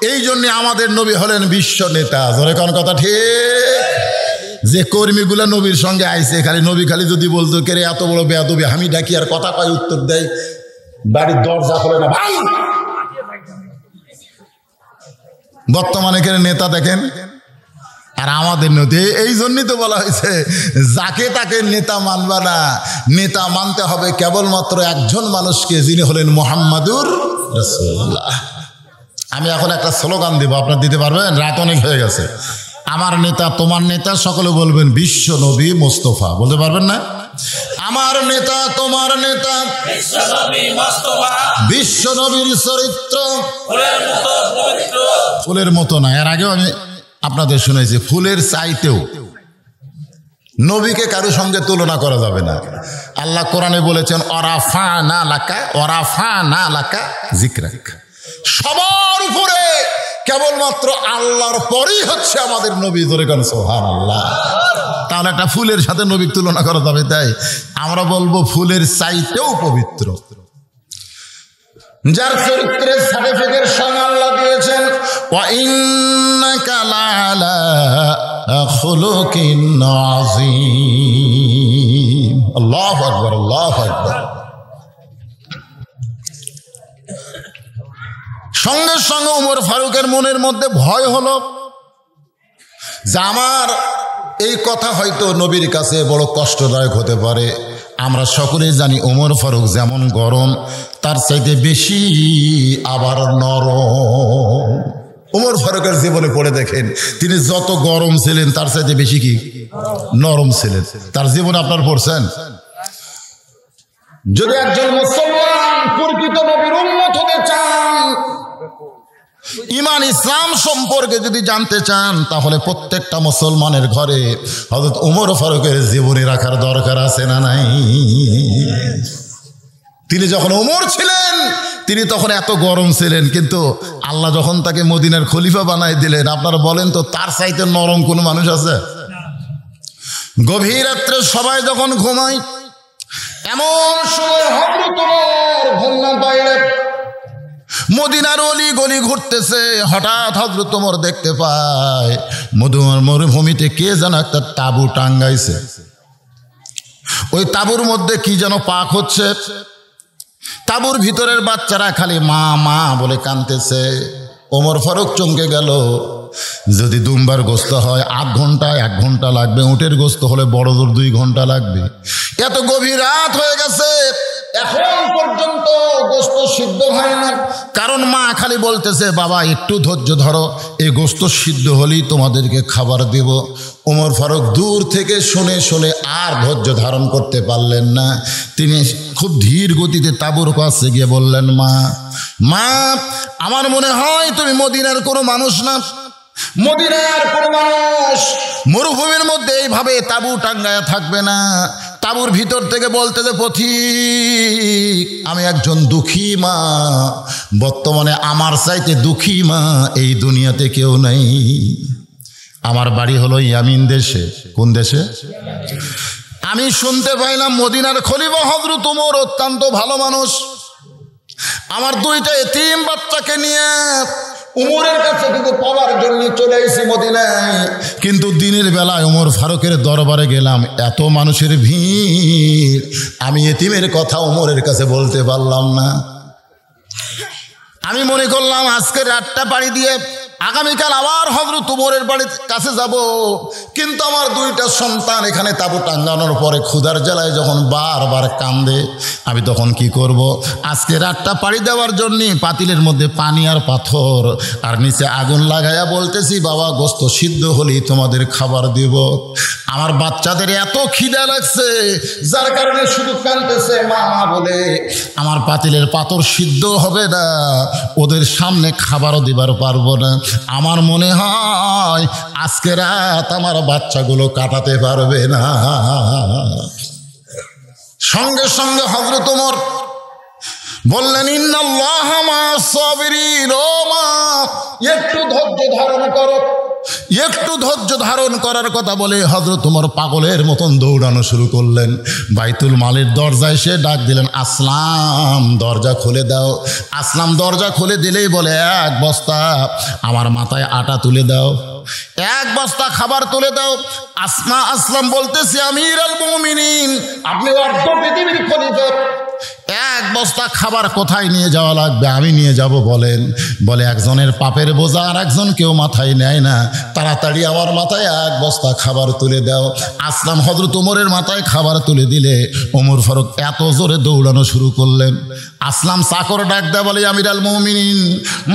এই জন্য আমাদের নবী হলেন বিশ্ব নেতা। ধরে কোন কথা ঠিক? যে কর্মীগুলা নবীর সঙ্গে আইছে খালি নবী খালি যদি বলতো কে রে এত বড় বেয়াদবি, আমি ডাকি আর কথা কয় উত্তর দেয়, বাড়ির দরজা খোলে না ভাই। বর্তমানে কে নেতা দেখেন, আর আমাদের নদী। এই জন্যই তো বলা হয়েছে যাকে তাকে নেতা মানবা না, নেতা মানতে হবে কেবলমাত্র একজন মানুষকে, যিনি হলেন মুহাম্মাদুর রাসূলুল্লাহ। আমি এখন একটা স্লোগান দিব, আপনারা দিতে পারবেন? রাত অনেক হয়ে গেছে। আমার নেতা তোমার নেতা, সকলে বলবেন বিশ্ব নবী মুস্তাফা। বলতে পারবেন না? আমার নেতা তোমার নেতা বিশ্ব নবীর চরিত্র ফুলের মতো না। এর আগেও আমি আপনাদের শুনেছি ফুলের চাইতেও নবীকে কারো সঙ্গে তুলনা করা যাবে না। আল্লাহ কোরআনে বলেছেন ওয়ারাফা'না লাকা যিকরাক। সবার উপরে কেবলমাত্র আল্লাহর পরেই হচ্ছে আমাদের নবী। ধরে কেন সুবহানাল্লাহ। তাহলে একটা ফুলের সাথে নবীর তুলনা করা যাবে? তাই আমরা বলবো ফুলের চাইতেও পবিত্র, যার চরিত্রের সার্টিফিকেট স্বয়ং আল্লাহ দিয়েছেন। ওয়া ইন্নাকা লাআলা খুলুকিন আযীম। আল্লাহু আকবার, আল্লাহু আকবার। সঙ্গে সঙ্গে ওমর ফারুকের মনের মধ্যে ভয় হলো যে আমার এই কথা হয়তো নবীর কাছে বড় কষ্টদায়ক হতে পারে। আমরা সকলেই জানি ওমর ফারুক যেমন গরম তার চাইতে বেশি আবার নরম। ওমর ফারুকের জীবনে পড়ে দেখেন তিনি যত গরম ছিলেন তার চাইতে বেশি কি নরম ছিলেন। তার জীবনে আপনার পড়ছেন? যদি একজন মুসলমান প্রকৃত নবীর উম্মত হতে চান, ঈমান ইসলাম সম্পর্কে যদি জানতে চান, তাহলে প্রত্যেকটা মুসলমানের ঘরে হযরত ওমর ফারুকের জীবনী রাখার দরকার আছে না নাই? তিনি যখন ওমর ছিলেন তিনি তখন এত গরম ছিলেন, কিন্তু আল্লাহ যখন তাকে মদিনার খলিফা বানাই দিলেন, আপনারা বলেন তো তার চাইতে নরম কোন মানুষ আছে? গভীর রাত্রে সবাই যখন ঘুমায়, এমন সময় হযরত ওমর ঘুম না পাইলে মদিনার অলি গলি ঘুরতেছে। হঠাৎ হযরত ওমর দেখতে পায় মরুভূমিতে কে যেন একটা তাঁবু টাঙ্গাইছে। ওই তাঁবুর মধ্যে কি যেন পাক হচ্ছে। তাঁবুর ভিতরের বাচ্চারা খালি মা মা বলে কাঁদতেছে। ওমর ফারুক চমকে গেল। যদি দুম্বার গোস্ত হয় 8 ঘন্টা 1 ঘন্টা লাগবে, উটের গোস্ত হলে বড় জোর 2 ঘন্টা লাগবে। এত গভীর রাত হয়ে গেছে, এখন পর্যন্ত গোস্ত সিদ্ধ হয় না। কারণ মা খালি বলতেছে বাবা একটু ধৈর্য ধরো, এই গোস্ত সিদ্ধ হলেই তোমাদেরকে খাবার দেব। ওমর ফারুক দূর থেকে শুনে শুনে আর ধৈর্য ধারণ করতে পারলেন না। তিনি খুব ধীর গতিতে তাঁবুর কাছে গিয়ে বললেন, মা মা আমার মনে হয় তুমি মদিনার কোনো মানুষ না। মদিনার কোনো মানুষ মরুভূমির মধ্যে এইভাবে তাঁবু টাঙ্গায়া থাকবে না। তাঁবুর ভিতর থেকে বলতে যে পথিক আমি একজন দুঃখী মা, বর্তমানে আমার চাইতে দুঃখী মা এই দুনিয়াতে কেউ নাই। আমার বাড়ি হলো ইয়ামিন দেশে। কোন দেশে? আমি শুনতে পাইলাম মদিনার খলিফা হযরত ওমর অত্যন্ত ভালো মানুষ। আমার 2টা এতিম বাচ্চাকে নিয়ে উমরের কাছে কিন্তু পাওয়ার জন্য চলে এসেছি মদিনায়, কিন্তু দিনের বেলায় ওমর ফারুকের দরবারে গেলাম, এত মানুষের ভিড়, আমি এতিমের কথা ওমরের কাছে বলতে পারলাম না। আমি মনে করলাম আজকে রাতটা পাড়ি দিয়ে আগামীকাল আবার হযরত ওমরের বাড়ির কাছে যাব, কিন্তু আমার দুইটা সন্তান এখানে তাঁবু টাঙ্গানোর পরে ক্ষুধার জ্বালায় যখন বারবার কান্দে, আমি তখন কি করব? আজকে রাতটা পাড়ি দেওয়ার জন্য পাতিলের মধ্যে পানি আর পাথর আর নিচে আগুন লাগাইয়া বলতেছি, বাবা গোস্ত সিদ্ধ হলেই তোমাদের খাবার দেব। আমার বাচ্চাদের এত খিদা লাগছে, যার কারণে শুধু কাঁদতেছে মা বলে। আমার পাতিলের পাথর সিদ্ধ হবে না, ওদের সামনে খাবারও দিবার পারবো না। আমার মনে হয় আজকে রাত আমার বাচ্চাগুলো কাটাতে পারবে না। সঙ্গে সঙ্গে হযরত ওমর বললেন, ইন্নাল্লাহা মা'আস সাবিরিন, ও মা একটু ধৈর্য ধারণ করো। একটু ধৈর্য ধারণ করার কথা বলে হযরত ওমর পাগলের মতন দৌড়ানো শুরু করলেন। বাইতুল মালের দরজায় সে ডাক দিলেন, আসলাম দরজা খুলে দাও। আসলাম দরজা খুলে দিলেই বলে, এক বস্তা আমার মাথায় আটা তুলে দাও, এক বস্তা খাবার তুলে দাও। আসলাম বলতেছি, আমিরুল মুমিনিন, আপনি অর্ধ পৃথিবীর খলিফা, এক বস্তা খাবার কোথায় নিয়ে যাওয়া লাগবে? আমি নিয়ে যাব বলেন। বলে, একজনের পাপের বোঝা আর একজন কেউ মাথায় নেয় না, তাড়াতাড়ি আমার মাথায় এক বস্তা খাবার তুলে দাও। আসলাম হযরত ওমরের মাথায় খাবার তুলে দিলে ওমর ফারুক এত জোরে দৌড়ানো শুরু করলেন। আসলাম চাকর ডাক দেয়, বলে, আমিরুল মুমিনিন,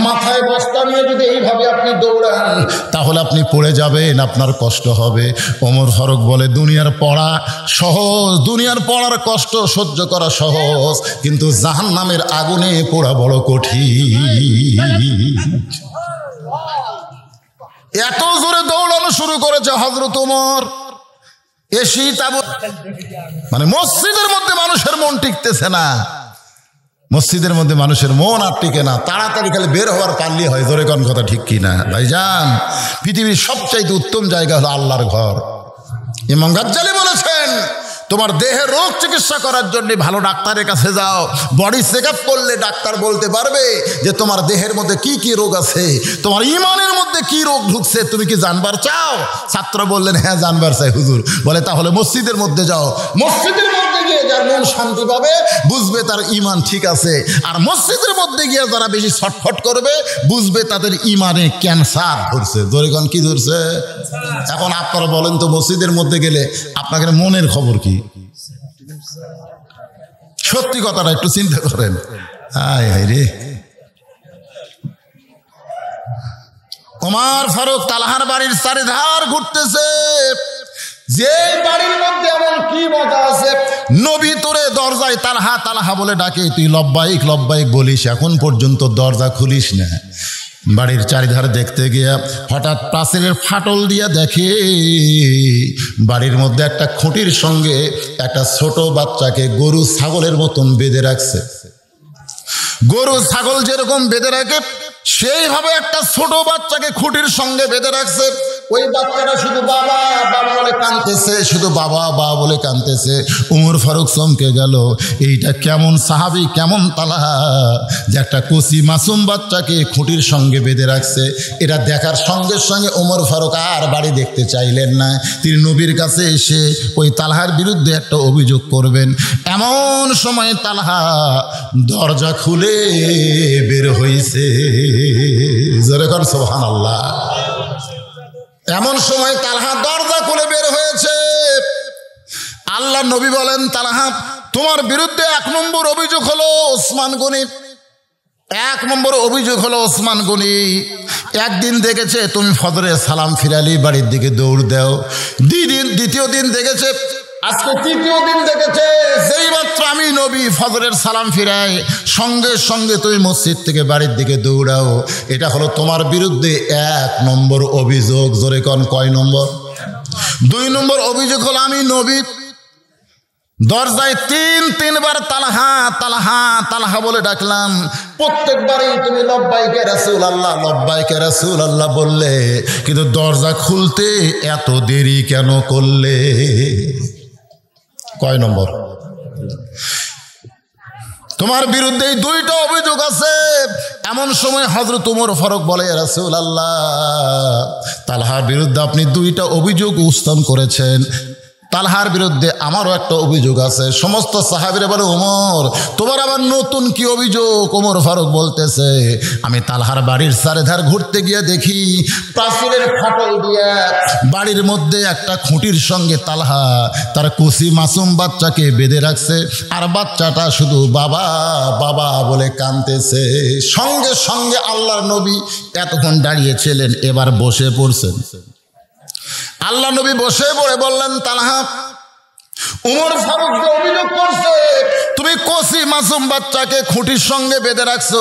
মাথায় বস্তা নিয়ে যদি এইভাবে আপনি দৌড়ান তাহলে আপনি পড়ে যাবেন, আপনার কষ্ট হবে। ওমর ফারুক বলে, দুনিয়ার পড়া সহজ, দুনিয়ার পড়ার কষ্ট সহ্য করা সহজ, কিন্তু জাহান্নামের আগুনে পোড়া বড় কঠিন। এত জোরে দৌড়ানো শুরু করেছে হযরত ওমর। এসি তাবু মানে মসজিদের মধ্যে মানুষের মন টিকতেছে না, মসজিদের মধ্যে মানুষের মন আর টিকে না, তাড়াতাড়ি খালি বের হওয়ার পারলে হয়। জোরে কোন কথা ঠিক কিনা ভাইজান? পৃথিবীর সবচাইতে উত্তম জায়গা হলো আল্লাহর ঘর। ইমাম গাজ্জালী বলেছেন, তোমার দেহের রোগ চিকিৎসা করার জন্য ভালো ডাক্তারের কাছে যাও। বডি চেক আপ করলে ডাক্তার বলতে পারবে যে তোমার দেহের মধ্যে কি কি রোগ আছে, তোমার ইমানের মধ্যে কি রোগ ঢুকছে, তুমি কি জানবার চাও? ছাত্র বললেন, হ্যাঁ জানবার চাই হুজুর। বলে, তাহলে মসজিদের মধ্যে যাও। মসজিদের মধ্যে গিয়ে যার মন শান্তি পাবে বুঝবে তার ইমান ঠিক আছে, আর মসজিদের মধ্যে গিয়ে যারা বেশি ছটফট করবে বুঝবে তাদের ইমানে ক্যান্সার ধরছে। দরিগণ কি ধরছে? এখন আপনারা বলেন তো, মসজিদের মধ্যে গেলে আপনাদের মনের খবর কি? সত্যি কথাটা একটু চিন্তা করেন। হায় হায় রে, ওমর ফারুক তালহার বাড়ির চারিধার ঘুরতেছে, যে বাড়ির মধ্যে এমন কি মজা আছে। নবী তোরে দরজায় তালহা তালহা বলে ডাকে, তুই লব্বাইক লব্বাইক বলিস, এখন পর্যন্ত দরজা খুলিস না। বাড়ির চারিধার দেখতে গিয়া হঠাৎ প্রাচীরের ফাটল দিয়া দেখে বাড়ির মধ্যে একটা খুঁটির সঙ্গে একটা ছোট বাচ্চাকে গরু ছাগলের মতন বেঁধে রাখছে। গরু ছাগল যেরকম বেঁধে রাখে সেইভাবে একটা ছোট বাচ্চাকে খুঁটির সঙ্গে বেঁধে রাখছে। ওই বাচ্চাটা শুধু বাবা বাবা বলে কাঁদতেছে, শুধু বাবা বাবা বলে কাঁদতেছে। উমর ফারুক চমকে গেল, এইটা কেমন সাহাবী, কেমন তালহা যে একটা কচি মাসুম বাচ্চাকে খুঁটির সঙ্গে বেঁধে রাখছে। এটা দেখার সঙ্গে সঙ্গে উমর ফারুক আর বাড়ি দেখতে চাইলেন না। তিনি নবীর কাছে এসে ওই তালহার বিরুদ্ধে একটা অভিযোগ করবেন। এমন সময় তালহা দরজা খুলে বের হয়েছে। জোরে কর সুবহানাল্লাহ। এমন সময় তালহা দরজা খুলে বের হয়েছে। আল্লাহ নবী বলেন, তালহা তোমার বিরুদ্ধে 1 নম্বর অভিযোগ হলো ওসমান গনি। 1 নম্বর অভিযোগ হলো ওসমান গনি। একদিন দেখেছে তুমি ফজরে সালাম ফিরালি বাড়ির দিকে দৌড় দাও। দ্বিতীয় দিন দেখেছে, আজকে 3য় দিন দেখেছে, যেই মাত্র আমি নবী ফজরের সালাম ফিরাই সঙ্গে সঙ্গে তুমি মসজিদ থেকে বাড়ির দিকে দৌড়াও। এটা হলো তোমার বিরুদ্ধে 1 নম্বর অভিযোগ। জোরে কোন কয় নম্বর? 2 নম্বর অভিযোগ হলো আমি নবী দরজায় 3বার তালহা তালহা তালহা বলে ডাকলাম, প্রত্যেকবারই তুমি লব্বাইকে রাসূলুল্লাহ লব্বাইকে রাসূলুল্লাহ বললে, কিন্তু দরজা খুলতে এত দেরি কেন করলে? কয় নম্বর? তোমার বিরুদ্ধে দুইটা অভিযোগ আছে। এমন সময় হযরত ওমর ফারুক বলে, ইয়া রাসূলুল্লাহ, তালহার বিরুদ্ধে আপনি দুইটা অভিযোগ উত্থাপন করেছেন, তালহার বিরুদ্ধে আমারও একটা অভিযোগ আছে। সমস্ত সাহাবীরা বলে, ওমর তোমার আবার নতুন কি অভিযোগ? ওমর ফারুক বলতেছে, আমি তালহার বাড়ির চারিধার ঘুরতে গিয়ে দেখি প্রাচীরের ফাটল দিয়ে বাড়ির মধ্যে একটা খুঁটির সঙ্গে তালহা তার কুসি মাসুম বাচ্চাকে বেঁধে রাখছে, আর বাচ্চাটা শুধু বাবা বাবা বলে কাঁদতেছে। সঙ্গে সঙ্গে আল্লাহর নবী এতক্ষণ দাঁড়িয়েছিলেন, এবার বসে পড়ছেন। আল্লাহ নবী বসে পড়ে বললেন, তালহা, ওমর ফারুক যে অভিযোগ করছে তুমি কচি মাসুম বাচ্চাকে খুঁটির সঙ্গে বেঁধে রাখছো,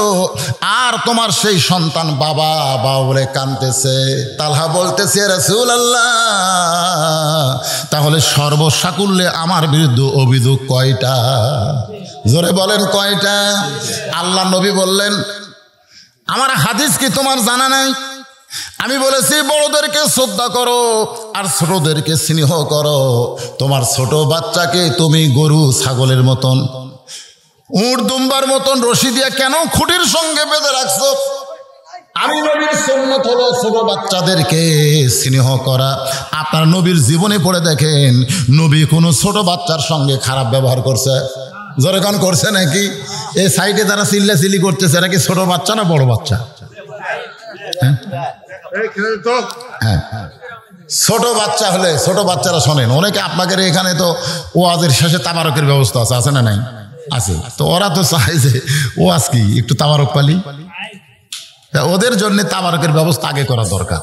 আর তোমার সেই সন্তান বাবা বাবা বলে কাঁদতেছে। তালহা বলতেছে, রাসূলুল্লাহ, তাহলে সর্বসাকুল্যে আমার বিরুদ্ধে অভিযোগ কয়টা? জোরে বলেন কয়টা? আল্লাহ নবী বললেন, আমার হাদিস কি তোমার জানা নাই? আমি বলেছি বড়দেরকে শ্রদ্ধা করো আর ছোটদেরকে স্নেহ করো। তোমার ছোট বাচ্চাকে তুমি গরু ছাগলের মতন, উট দুম্বার মতন রশি দিয়ে কেন খুঁটির সঙ্গে বেঁধে রাখছো? আমি নবীর সুন্নাত হলো ছোট বাচ্চাদেরকে স্নেহ করা। আপনার নবীর জীবনে পড়ে দেখেন, নবী কোনো ছোট বাচ্চার সঙ্গে খারাপ ব্যবহার করছে? জোরেগান করছে নাকি? এই সাইডে যারা চিল্লাচিল্লি করতেছে এরা কি ছোট বাচ্চা না বড় বাচ্চা? হ্যাঁ, ছোট বাচ্চা হলে ছোট বাচ্চারা শোনেন। অনেকে আপনাদের এখানে তো ওয়াজের শেষে তাবারকের ব্যবস্থা আছে, আছে না নাই? আছে। তো ওরা তো চায় যে ওয়াজ কি একটু তাবারক পালি, ওদের জন্য তাবারকের ব্যবস্থা আগে করা দরকার।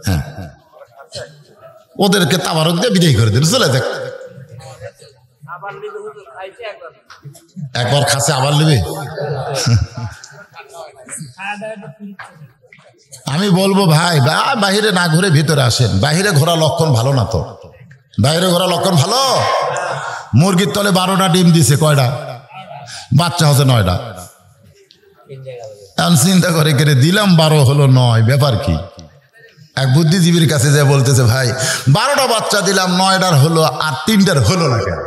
হ্যাঁ, ওদেরকে তাবারক দিয়ে বিদায় করে দেবে, চলে দেখ। একবার খাসে আবার নেবে। আমি বলবো ভাই বাহিরে না ঘুরে ভিতরে আসেন। বাহিরে ঘোরা লক্ষণ ভালো না তো। বাইরে ঘোরা লক্ষণ ভালো? মুরগির তলে 12টা ডিম দিছে, কয়টা বাচ্চা হচ্ছে? 9টা। এখন চিন্তা করে কেড়ে দিলাম 12 হলো 9, ব্যাপার কি? এক বুদ্ধিজীবীর কাছে যে বলতেছে, ভাই 12টা বাচ্চা দিলাম, 9টার হলো আর 3টার হলো না কেন?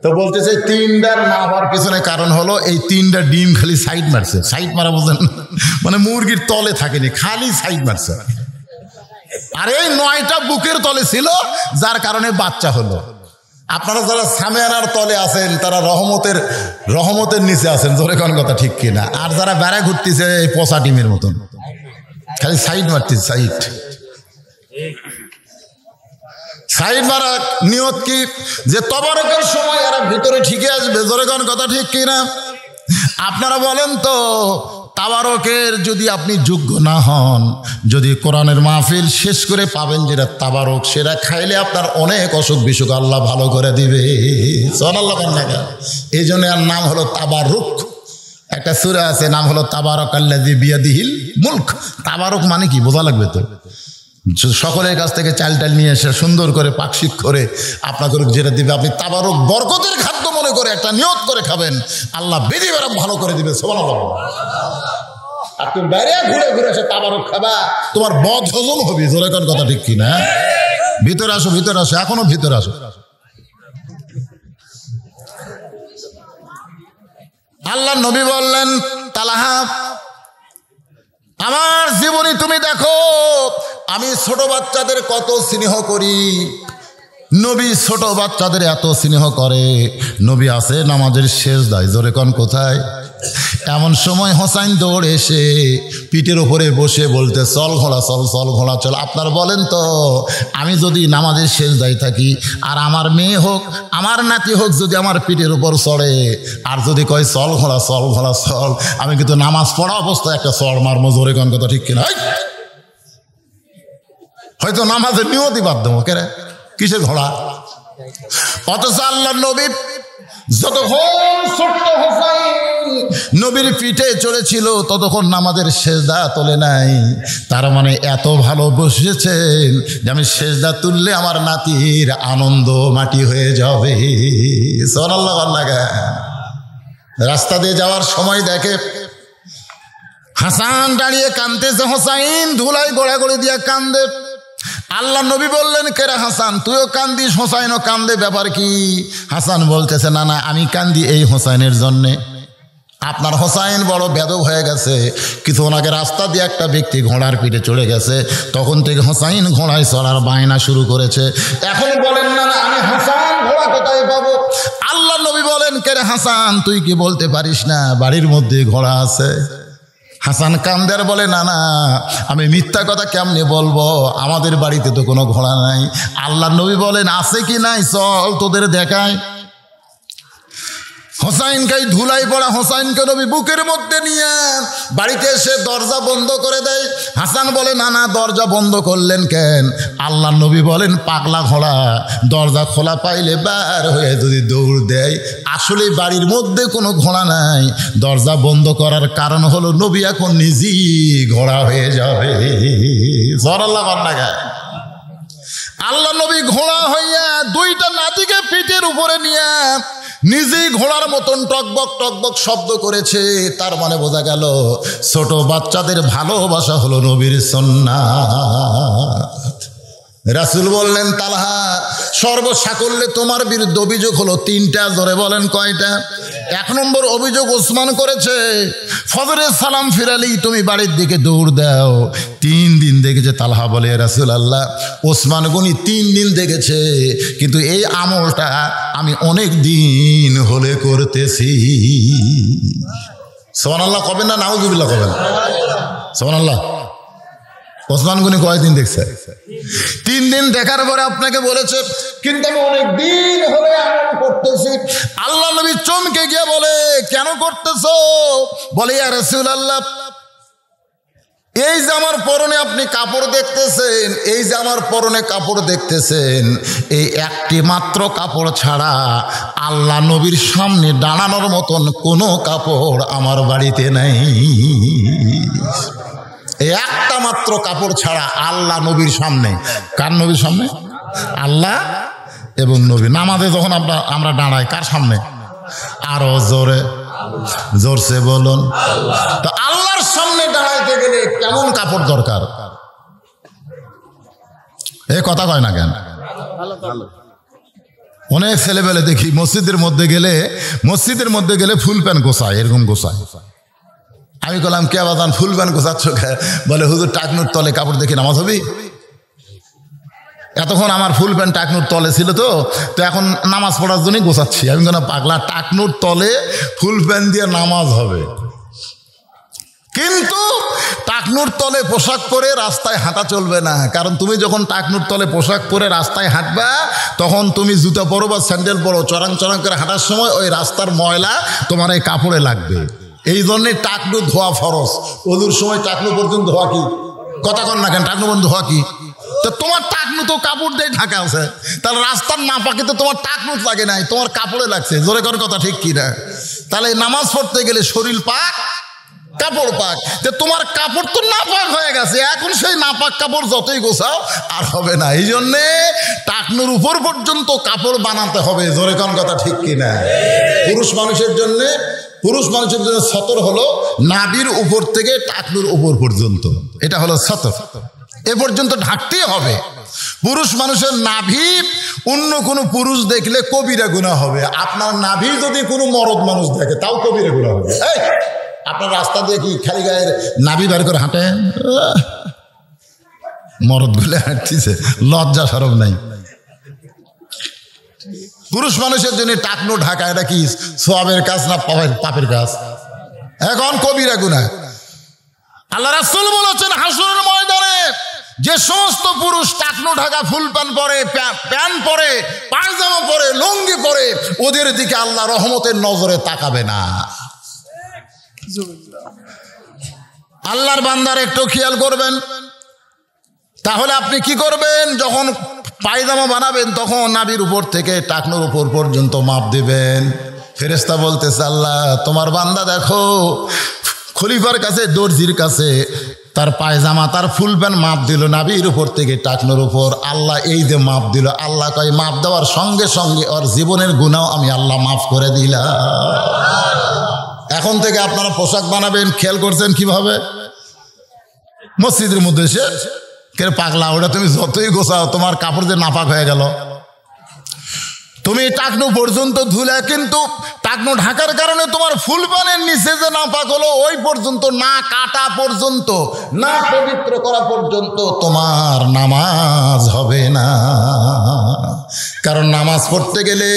তো বলতেছে 3টার না হওয়ার পেছনে কারণ হলো এই 3টা ডিম খালি সাইড মারছে। সাইড মারা বোঝেন? মানে মুরগির তলে থাকেনি, খালি সাইড মারছে। আর এই 9টা বুকের তলে ছিল, যার কারণে বাচ্চা হলো। আপনারা যারা সামিয়ানার তলে আছেন তারা রহমতের নিচে আছেন, জোরে কোন কথা ঠিক কিনা? আর যারা বেড়া ঘুরতেছে এই পচা ডিমের মতন খালি সাইড মারতেছে। সাইড মারা নিয়ত কি? যে তবারকের সময় এরা ভিতরে ঠিকই আসবে, জোরে কোন কথা ঠিক কিনা? আপনারা বলেন তো, তাবারকের যদি আপনি যোগ্য না হন, যদি কোরআনের মাহফিল শেষ করে পাবেন যেটা তাবারক, সেটা খাইলে আপনার অনেক অসুখ বিসুখ আল্লাহ ভালো করে দিবে। এই জন্য আর নাম হলো তাবারুক। একটা সূরা আছে, নাম হলো তাবারাকাল্লাযী বিয়াদিহিল মুলক। তাবারক মানে কি বোঝা লাগবে তো। সকলের কাছ থেকে চাল টাল নিয়ে এসে সুন্দর করে পাকশিক করে আপনাকে যেটা দিবে, আপনি তাবারক বরকতের খাদ্য মনে করে একটা নিয়ত করে খাবেন, আল্লাহ বেদি বেড়া ভালো করে দিবে। সুবহানাল্লাহ। আর তুমি বাইরে ঘুরে ঘুরে এসে তাবারক খাবা, তোমার বদ হজম হবে। জোরে কোন কথা ঠিক কিনা? ভিতরে আসো, ভিতরে আসো, এখনো ভিতরে আসো। আল্লাহ নবী বললেন, তালহা, আমার জীবনী তুমি দেখো, আমি ছোট বাচ্চাদের কত স্নেহ করি। নবী ছোট বাচ্চাদের এত স্নেহ করে, নবী আছে নামাজের শেষ দায়, জোরে কোন কোথায়? এমন সময় হোসাইন দৌড়ে এসে পিঠের উপরে বসে বলতে, চল ঘোড়া চল, চল ঘোড়া চল। আপনার বলেন তো, আমি যদি নামাজের শেষ দায় থাকি আর আমার মেয়ে হোক আমার নাতি হোক যদি আমার পিঠের উপর চড়ে আর যদি কয় চল ঘোড়া চল, ঘোড়া চল, আমি কিন্তু নামাজ পড়া অবস্থায় একটা চড় মারবো। জোরে কোন কথা ঠিক কিনা? হয়তো নামাজের নিয়তই বাদ দেবো, কেরে কিসের ঘোড়া? অথচ আল্লাহ নবী যতক্ষণ ছোট্ট হোসাইন নবীর পিঠে চলেছিল ততক্ষণ নামাজের সেজদা তোলে নাই। তার মানে এত ভালো বসেছেন যে আমি সেজদা তুললে আমার নাতির আনন্দ মাটি হয়ে যাবে। সুবহানাল্লাহ। রাস্তা দিয়ে যাওয়ার সময় দেখে হাসান দাঁড়িয়ে কাঁদতেছে, হোসাইন ধুলাই গোড়াগড়ি দিয়ে কান্দে। আল্লাহ নবী বললেন, কেরে হাসান তুইও কান্দিস, হোসাইনও কান্দে, ব্যাপার কি? হাসান বলতেছে, না না আমি কান্দি এই হোসাইনের জন্যে। আপনার হোসাইন বড় বেদব হয়ে গেছে। কিছু ওনাকে রাস্তা দিয়ে একটা ব্যক্তি ঘোড়ার পিঠে চড়ে গেছে, তখন থেকে হোসাইন ঘোড়ায় চড়ার বায়না শুরু করেছে। এখন বলেন না না আমি হাসান ঘোড়া কোথায় পাবো? আল্লাহ নবী বলেন, কেরে হাসান তুই কি বলতে পারিস না বাড়ির মধ্যে ঘোড়া আছে? হাসান কান্দের বলে, না না আমি মিথ্যা কথা কেমনে বলবো, আমাদের বাড়িতে তো কোনো ঘোড়া নাই। আল্লাহ নবী বলেন, আছে কি নাই চল তোদের দেখায়। হোসাইনকে ধুলাই পড়া হোসাইনকে নবী বুকের মধ্যে নিয়ে বাড়িতে এসে দরজা বন্ধ করে দেয়। হাসান বলে, না না দরজা বন্ধ করলেন কেন? আল্লাহ নবী বলেন, পাগলা ঘোড়া দরজা খোলা পাইলে বার হয়ে যদি দৌড় দেয়। আসলে বাড়ির মধ্যে কোনো ঘোড়া নাই, দরজা বন্ধ করার কারণ হলো নবী এখন নিজেই ঘোড়া হয়ে যাবে। জরাল্লাহ বান্নাগা আল্লাহ নবী ঘোড়া হইয়া দুইটা নাতিকে পিঠের উপরে নিয়ে নিজেই ঘোড়ার মতন টকবক টকবক শব্দ করেছে। তার মানে বোঝা গেল ছোট বাচ্চাদের ভালোবাসা হলো নবীর সুন্নাত। রাসূল বললেন, তালহা সর্বসাকল্যে তোমার বিরুদ্ধে অভিযোগ হলো তিনটা। জোরে বলেন কয়টা? 1 নম্বর অভিযোগ ওসমান করেছে। ফজরের সালাম ফিরালেই তুমি বাড়ির দিকে দৌড় দাও। 3 দিন দেখেছে। তালহা বলে, রাসূলুল্লাহ ওসমান গনি 3 দিন দেখেছে, কিন্তু এই আমলটা আমি অনেক দিন হলে করতেছি। সুবহানাল্লাহ কবেন না নাউযুবিল্লাহ কবেন? সুবহানাল্লাহ। ওসমান গনি কয়দিন দেখছে? 3 দিন দেখার পরে আপনাকে বলেছে, কিন্তু আমি অনেক দিন হলে আমল করতেছি। আল্লাহ নবী চমকে গিয়ে বলে, কেন করতেছো? বলে, ইয়া রাসূলুল্লাহ এই যে আমার পরনে আপনি কাপড় দেখতেছেন, এই যে আমার পরনে কাপড় দেখতেছেন, এই একটি মাত্র কাপড় ছাড়া আল্লাহ নবীর সামনে দাঁড়ানোর মতন কোনো কাপড় আমার বাড়িতে নেই। এই একটা মাত্র কাপড় ছাড়া আল্লাহ নবীর সামনে। কার নবীর সামনে? আল্লাহ এবং নবী। নামাজে যখন আমরা দাঁড়াই কার সামনে? আরো জোরে জোরসে বলুন। তো আল্লাহর সামনে দাঁড়াইতে গেলে কেমন কাপড় দরকার? এ কথা কয় না কেন? অনেক ছেলেবেলে দেখি মসজিদের মধ্যে গেলে ফুল প্যান্ট গোছায়, এরকম গোছায়। আমি বললাম, কে বাজান ফুল প্যান্ট গোছাচ্ছ? বলে, হুজুর টাকনুর তলে কাপড় দেখে নামাজ হবি। এতক্ষণ আমার ফুল প্যান্ট টাকনুর তলে ছিল, তো এখন নামাজ পড়ার জন্যই গোছাচ্ছি। আমি বললাম, পাগলা, টাকনুর তলে ফুল প্যান্ট দিয়ে নামাজ হবে, কিন্তু টাকনুর তলে পোশাক পরে রাস্তায় হাঁটা চলবে না। কারণ তুমি যখন টাকনুর তলে পোশাক পরে রাস্তায় হাঁটবা, তখন তুমি জুতা পরো বা স্যান্ডেল পরো, চড়াং চড়াং করে হাঁটার সময় ওই রাস্তার ময়লা তোমার এই কাপড়ে লাগবে। এই জন্যে টাকনু ধোয়া ফরজ। ওদুর সময় টাকনু পর্যন্ত ধোয়া কি? কথা কন না কেন? টাকনু পর্যন্ত ধোয়া কি? তো তোমার টাকনু তো কাপড় দিয়ে ঢাকা আছে, তাহলে রাস্তার না পাকে তো তোমার টাকনু লাগে নাই, তোমার কাপড়ে লাগছে। জোরে করে কথা ঠিক কি না? তাহলে নামাজ পড়তে গেলে শরীর পাক, কাপড় পাক। যে তোমার কাপড় তো নাপাক হয়ে গেছে, এখন সেই নাপাক কাপড় যতই গোছাও আর হবে না। এই জন্যে টাকনুর উপর পর্যন্ত কাপড় বানাতে হবে। জোরে কোন কথা ঠিক কি না? পুরুষ মানুষের জন্য সতর হলো নাভির উপর থেকে টাকনুর উপর পর্যন্ত, এটা হলো সতর। এ পর্যন্ত ঢাকতেই হবে। পুরুষ মানুষের নাভি অন্য কোনো পুরুষ দেখলে কবিরা গুনাহ হবে। আপনার নাভি যদি কোনো মরদ মানুষ দেখে তাও কবিরা গুনাহ হবে। আপনার রাস্তা দিয়ে কি খালি গায়ের নাভি বের করে হাঁটেন? মরদ গুলে হাঁটতেছে, লজ্জা শরম নাই। পুরুষ মানুষের জন্য টাকনু ঢাকা এটা কি সওয়াবের কাজ না পাপের কাজ? এখন কবিরা গুনাহ। আল্লাহ রাসূল বলেছেন, হাসরের ময়দানে যে সমস্ত পুরুষ টাকনু ঢাকা ফুল প্যান্ট পরে, পায়জামা পরে, লুঙ্গি পরে, ওদের দিকে আল্লাহ রহমতের নজরে তাকাবে না। আল্লাহর বান্দার একটু খেয়াল করবেন। তাহলে আপনি কি করবেন? যখন পায়জামা বানাবেন তখন নাভির উপর থেকে টাকনুর উপর পর্যন্ত মাপ দিবেন। ফেরেশতা বলতেছে, আল্লাহ তোমার বান্দা দেখো খলিফার কাছে, দর্জির কাছে তার পায়জামা, তার ফুল প্যান্ট মাপ দিল নাভির উপর থেকে টাকনুর উপর। আল্লাহ এই যে মাপ দিল, আল্লাহ কয় মাপ দেওয়ার সঙ্গে সঙ্গে ওর জীবনের গুনাহ আমি আল্লাহ মাফ করে দিলাম। এখন থেকে আপনারা পোশাক বানাবেন, খেয়াল করছেন কিভাবে? মসজিদের মধ্যে এসে কে পাগলা, ওটা তুমি যতই গোছাও তোমার কাপড় যে নাপাক হয়ে গেল। তুমি টাকনু পর্যন্ত ধুলে, কিন্তু টাকনু ঢাকার কারণে তোমার ফুল পানের নিচে যে নাপাক হলো ওই পর্যন্ত, না কাটা পর্যন্ত, না পবিত্র করা পর্যন্ত তোমার নামাজ হবে না। কারণ নামাজ পড়তে গেলে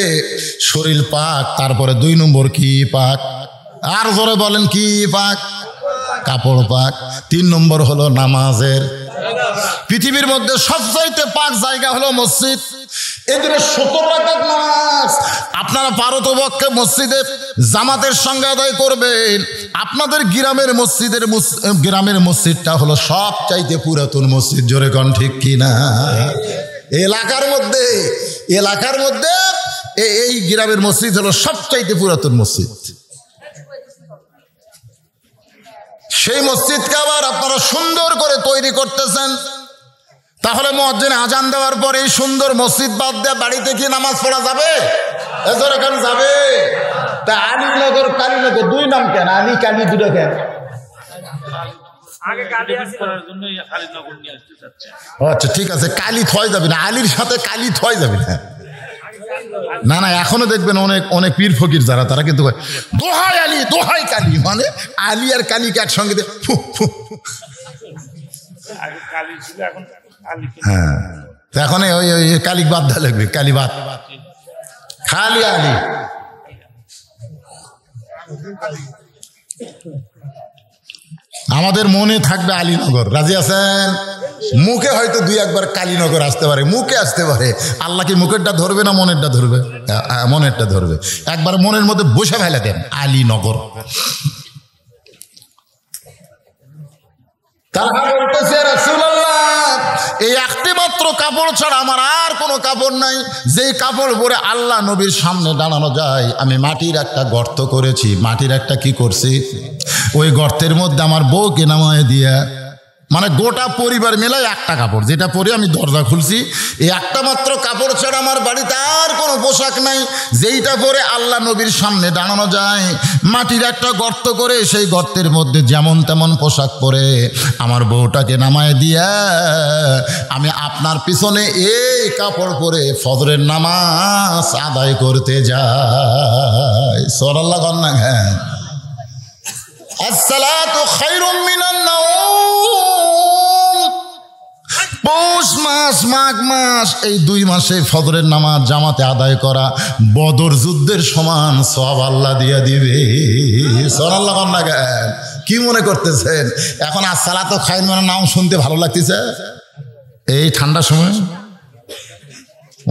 শরীর পাক, তারপরে 2 নম্বর কি পাক, আর জোরে বলেন কি পাক? কাপড় পাক। 3 নম্বর হলো নামাজের। পৃথিবীর মধ্যে সবচাইতে পাক জায়গা হলো মসজিদ। এদিকে 70 রাকাত নামাজ আপনারা পারতপক্ষে মসজিদে জামাতের সঙ্গে আদায় করবেন। আপনাদের গ্রামের মসজিদটা হলো সবচাইতে পুরাতন মসজিদ, জোরে কোন ঠিক কিনা? এলাকার মধ্যে এই গ্রামের মসজিদ হলো সবচাইতে পুরাতন মসজিদ। সেই মসজিদকে আবার আপনারা সুন্দর করে তৈরি করতেছেন। তাহলে মুয়াজ্জিন আজান দেওয়ার পরে এই সুন্দর মসজিদ বাদ দিয়ে বাড়িতে কি নামাজ পড়া যাবে? এখানে যাবে? তা আলীনগর কালীনগর 2 নাম কেন? আলী কালী 2 কেন? আচ্ছা ঠিক আছে, কালী থয় যাবে না, আলীর সাথে কালী থয় যাবে না। না না, এখনো দেখবেন অনেক অনেক পীর ফকির যারা, তারা কিন্তু দোহাই আলী দোহাই কালী, মানে আলী আর কালীকে একসঙ্গে দিয়ে হ্যাঁ, এখন ওই কালী বাদ দেওয়া লাগবে, কালী বাদ, খালি আলী। আমাদের মনে থাকবে আলীনগর, রাজি আছেন? মুখে হয়তো 2-1 কালীনগর আসতে পারে, মুখে আসতে পারে। আল্লাহ কি মুখেরটা ধরবে না মনেরটা ধরবে? মনেরটা ধরবে। একবার মনের মধ্যে বসে ফেলে দেন আলীনগর। তারা বলতেছে, রাসূলুল্লাহ, এই একটি মাত্র কাপড় ছাড়া আমার আর কোনো কাপড় নাই, যেই কাপড় পরে আল্লাহ নবীর সামনে দাঁড়ানো যায়। আমি মাটির একটা গর্ত করেছি, মাটির একটা কি করছি, ওই গর্তের মধ্যে আমার বউকে নামায় দিয়া, মানে গোটা পরিবার মেলায় একটা কাপড়, যেটা পরে আমি দরজা খুলছি, এই একটা মাত্র কাপড় ছাড়া আমার বাড়িতে আর কোনো পোশাক নাই, যেইটা পরে আল্লাহ নবীর সামনে দাঁড়ানো যায়। মাটির একটা গর্ত করে সেই গর্তের মধ্যে যেমন তেমন পোশাক পরে আমার বউটাকে নামায় দিয়া আমি আপনার পিছনে এই কাপড় পরে ফজরের নামাজ আদায় করতে যাই। সুবহানাল্লাহ কন্যা। হ্যাঁ, আসসালাতু খায়রুম মিনান নাওম। পৌষ মাস, মাঘ মাস, এই 2 মাসে ফজরের নামাজ জামাতে আদায় করা বদর যুদ্ধের সমান সওয়াব আল্লাহ দিয়া দিবে। সুবহানাল্লাহ কন্যা। কি মনে করতেছেন এখন আসসালাতু খায়রুম মিনান নাওম শুনতে ভালো লাগতেছে? এই ঠান্ডার সময়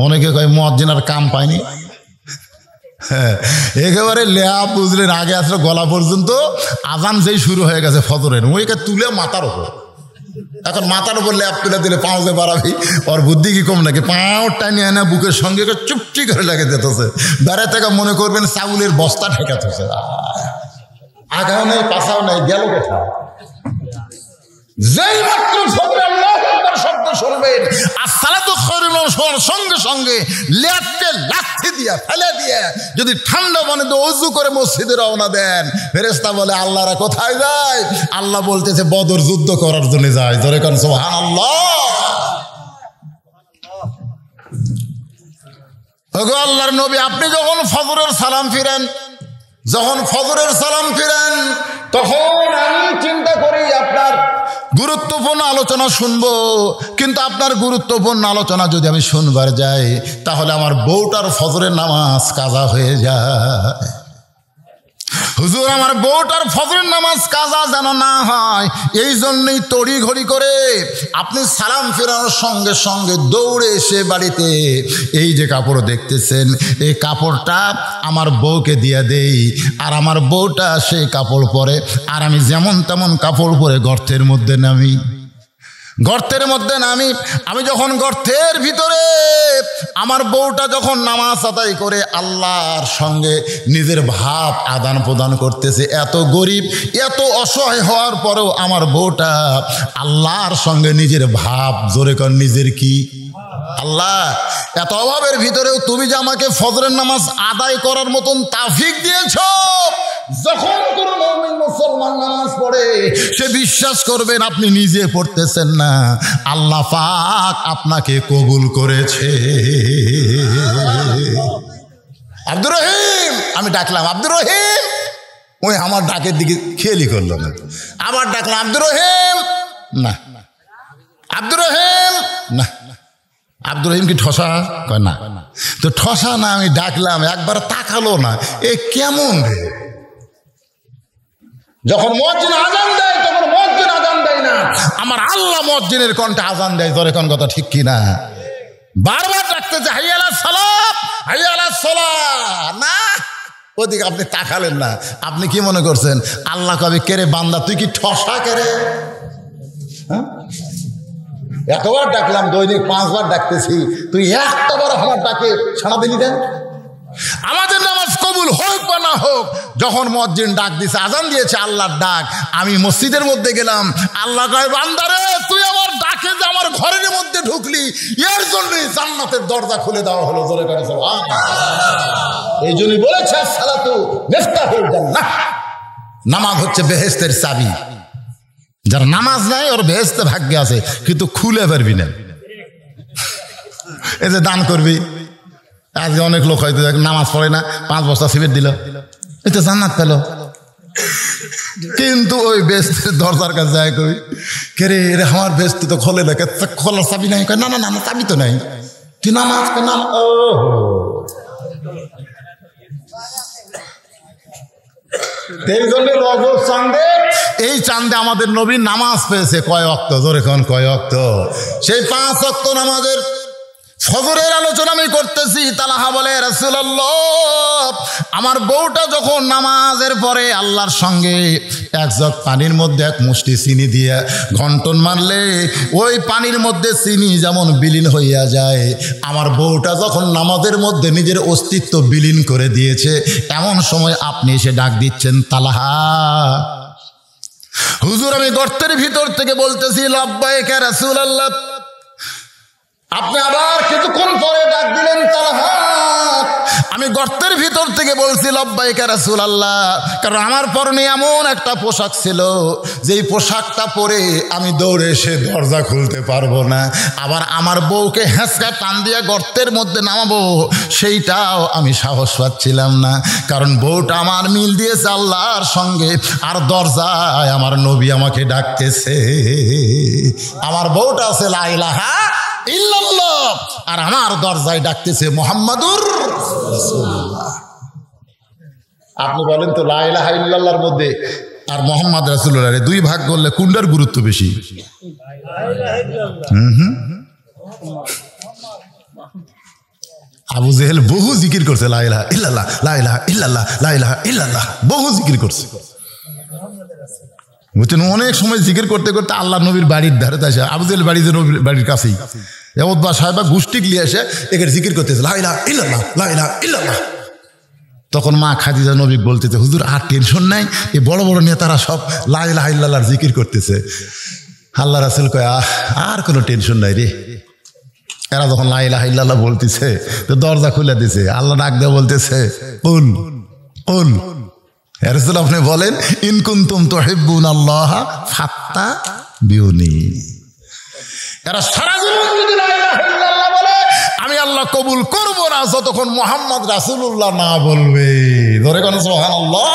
অনেকে কয় মুয়াজ্জিন আর কাম পায়নি। হ্যাঁ, একেবারে লেয়া বুঝলেন, আগে আসলে গলা পর্যন্ত, আজান যেই শুরু হয়ে গেছে ফজরের, ওইকে তুলে মাথার ওপর। এখন মাথার উপর ল্যাপ তুলে দিলে পাও যে বাড়াবি, ওর বুদ্ধি কি কম নাকি? পাও টানিয়ে এনে বুকের সঙ্গে চুপটি করে লেগে যেতেছে। বেড়া থেকে মনে করবেন চাউলের বস্তা ঠেকাতেছে, আগাও নেই পাশাও নেই, গেল কোথাও? যেই মাত্র শব্দ শুনবেন আসসালাতু খায়রুম মিনান নাওম, সঙ্গে সঙ্গে লেপটে লাথি দিয়া ফেলে দিয়ে যদি ঠান্ডা পানি দিয়ে ওযু করে মসজিদে রওনা দেন, ফেরেশতা বলে আল্লাহরা কোথায় যায়? আল্লাহ বলতেছে বদর যুদ্ধ করার জন্য যায়। জোরে কোন সুবহানাল্লাহ। ওগো আল্লাহর নবী, আপনি যখন ফজরের সালাম ফিরেন, তখন আমি চিন্তা করি আপনার গুরুত্বপূর্ণ আলোচনা শুনবো, কিন্তু আপনার গুরুত্বপূর্ণ আলোচনা যদি আমি শুনবার যাই, তাহলে আমার বউটার ফজরের নামাজ কাজা হয়ে যায়। হুজুর, আমার বউটার ফজরের নামাজ কাজা যেন না হয়, এই জন্যই তড়ি ঘড়ি করে আপনি সালাম ফেরানোর সঙ্গে সঙ্গে দৌড়ে এসে বাড়িতে এই যে কাপড় দেখতেছেন, এই কাপড়টা আমার বউকে দিয়ে দেই, আর আমার বউটা সেই কাপড় পরে, আর আমি যেমন তেমন কাপড় পরে গর্তের মধ্যে নামি। আমি যখন গর্তের ভিতরে আমার বউটা যখন নামাজ আদায় করে আল্লাহর সঙ্গে নিজের ভাব আদান প্রদান করতেছে, এত গরিব এত অসহায় হওয়ার পরেও আমার বউটা আল্লাহর সঙ্গে নিজের ভাব, জোরে কর নিজের কি, আল্লাহ, এত অভাবের ভিতরেও তুমি যে আমাকে ফজরের নামাজ আদায় করার মতন তাওফিক দিয়েছ, যখন কোন মুমিন মুসলমান নামাজ পড়ে সে বিশ্বাস করবেন আপনি নিজে পড়তেছেন না, আল্লাহ পাক আপনাকে কবুল করেছে। আব্দুর রহিম, আমি ডাকলাম আব্দুর রহিম, ওই আমার ডাকের দিকে খেয়ালই করলো না। আবার ডাকলাম আব্দুর রহিম, না। আব্দুর রহিম, না। আব্দুর রহিম কি ঠসা? কয় না। তো ঠসা না, আমি ডাকলাম, একবার তাকালো না। এ কেমন রে? যখন মুয়াজ্জিন আযান দেয় তখন মুয়াজ্জিন আযান দেয় না, আমার আল্লাহ মুয়াজ্জিনের কণ্ঠে আযান দেয়। তোর কোন কথা ঠিক কি না? বারবার ডাকতেছে হাইয়া আলাস সালাত, হাইয়া আলাস সালাত। না, ওদিকে আপনি তাকালেন না। আপনি কি মনে করছেন আল্লাহ কবে কেরে বান্দা তুই কি ঠসা কেরে? হ্যাঁ, একবার ডাকলাম, দৈনিক 5 বার ডাকতেছি, তুই একটাবার আমার ডাকে সাড়া দিলি দেন। আমাদের নামাজ কবুল হোক বা না হোক, যখন মুয়াজ্জিন ডাক দিছে, আজান দিয়েছে, আল্লাহর ডাক, আমি মসজিদের মধ্যে গেলাম, আল্লাহ কয় বান্দারে তুই আমার ডাকে যে আমার ঘরের মধ্যে ঢুকলি, এর জন্যই জান্নাতের দরজা খুলে দেওয়া হলো। জোরে করে সুবহানাল্লাহ। এই জন্যই বলেছে সালাতু মিফতাহুল জান্নাহ, নামাজ হচ্ছে বেহেশতের চাবি। যার নামাজ নাই ওর বেহেশতে ভাগ্য আছে, কিন্তু খুলে পারবি না। এই যে দান করবি, আজকে অনেক লোক হয়তো নামাজ পড়ে না, 5 বস্তা সিমেন্ট দিল, এই তো জান্নাত পেল, কিন্তু ওই বেহেশতের দরজার কাছে যায় কবি কে রে, এরে আমার বেহেশতে তো খোলে না, খোলার চাবি নাই। না না না, চাবি তো নাই, তুই নামাজ নাম। ও এই জন্য রজব চাঁদে, এই চাঁদে আমাদের নবী নামাজ পেয়েছে কয় ওয়াক্ত? জোরে কোন কয় ওয়াক্ত? সেই 5 ওয়াক্ত নামাজের ফজরের আলোচনা আমি করতেছি। তালহা বলে রাসূলুল্লাহ, আমার বউটা যখন নামাজের পরে আল্লাহর সঙ্গে 1 জগ পানির মধ্যে 1 মুষ্টি চিনি দিয়ে ঘন্টন মারলে ওই পানির মধ্যে চিনি যেমন বিলীন হইয়া যায়, আমার বউটা যখন নামাজের মধ্যে নিজের অস্তিত্ব বিলীন করে দিয়েছে, এমন সময় আপনি এসে ডাক দিচ্ছেন তালহা। হুজুর আমি গর্তের ভিতর থেকে বলতেছি লাব্বাইক ইয়া রাসূলুল্লাহ। আপনি আবার কিছুক্ষণ পরে ডাক দিলেন তালহা। আমি গর্তের ভিতর থেকে বলছি লাব্বাইক ইয়া রাসূলুল্লাহ, কারণ আমার পরনে এমন একটা পোশাক ছিল যেই পোশাকটা পরে আমি দৌড়ে এসে দরজা খুলতে পারবো না, আবার আমার বউকে হেঁচকা টান দিয়ে গর্তের মধ্যে নামাবো সেইটাও আমি সাহস পাচ্ছিলাম না, কারণ বউটা আমার মিল দিয়েছে আল্লাহর সঙ্গে, আর দরজায় আমার নবী আমাকে ডাকতেছে। আমার বউটা আছে লা ইলাহা ইল্লাল্লাহ, আর আমার দরজায় ডাকতেছে মুহাম্মাদুর রাসূলুল্লাহ। আপনি বলেন তো লা ইলাহা ইল্লাল্লাহর মধ্যে আর মুহাম্মদ রাসূলুল্লাহ 2 ভাগ করলে কোনটার গুরুত্ব বেশি? আবু জেহেল বহু জিকির করছে লা ইলাহা ইল্লাল্লাহ, লা ইলাহা ইল্লাল্লাহ, লা ইলাহা ইল্লাল্লাহ, বহু জিকির করছে। বুঝছেন, অনেক সময় জিকির করতে করতে আল্লাহ নবীর বাড়ির ধারে আসে, আবু জেহেল বাড়ি যে নবীর বাড়ির কাছেই, এমদবা সাহেবা গোষ্ঠী গিয়ে এসে একে জিকির করতেছে লা ইলাহা ইল্লাল্লাহ, লা ইলাহা ইল্লাল্লাহ। তখন মা খাদিজা নবী বলতেছে হুজুর আর টেনশন নাই, এই বড় বড় নেতারা সব লা ইলাহা ইল্লাল্লাহর জিকির করতেছে। আল্লাহ রাসূল কয় আর কোনো টেনশন নাই রে। এরা যখন লা ইলাহা ইল্লাল্লাহ বলতেছে তো দরজা খুলে দিছে, আল্লাহ ডাক দিয়ে বলতেছে কুল কুল ইয়া রাসূল আপনি বলেন ইন কুনতুম তুহিব্বুনাল্লাহ ফাত্তাবিউনি। এরা সারা জীবন যদি লা ইলাহা ইল্লাল্লাহ বলে আমি আল্লাহ কবুল করব না যতক্ষণ মুহাম্মদ রাসূলুল্লাহ না বলবে। ধরে কোন সুবহানাল্লাহ।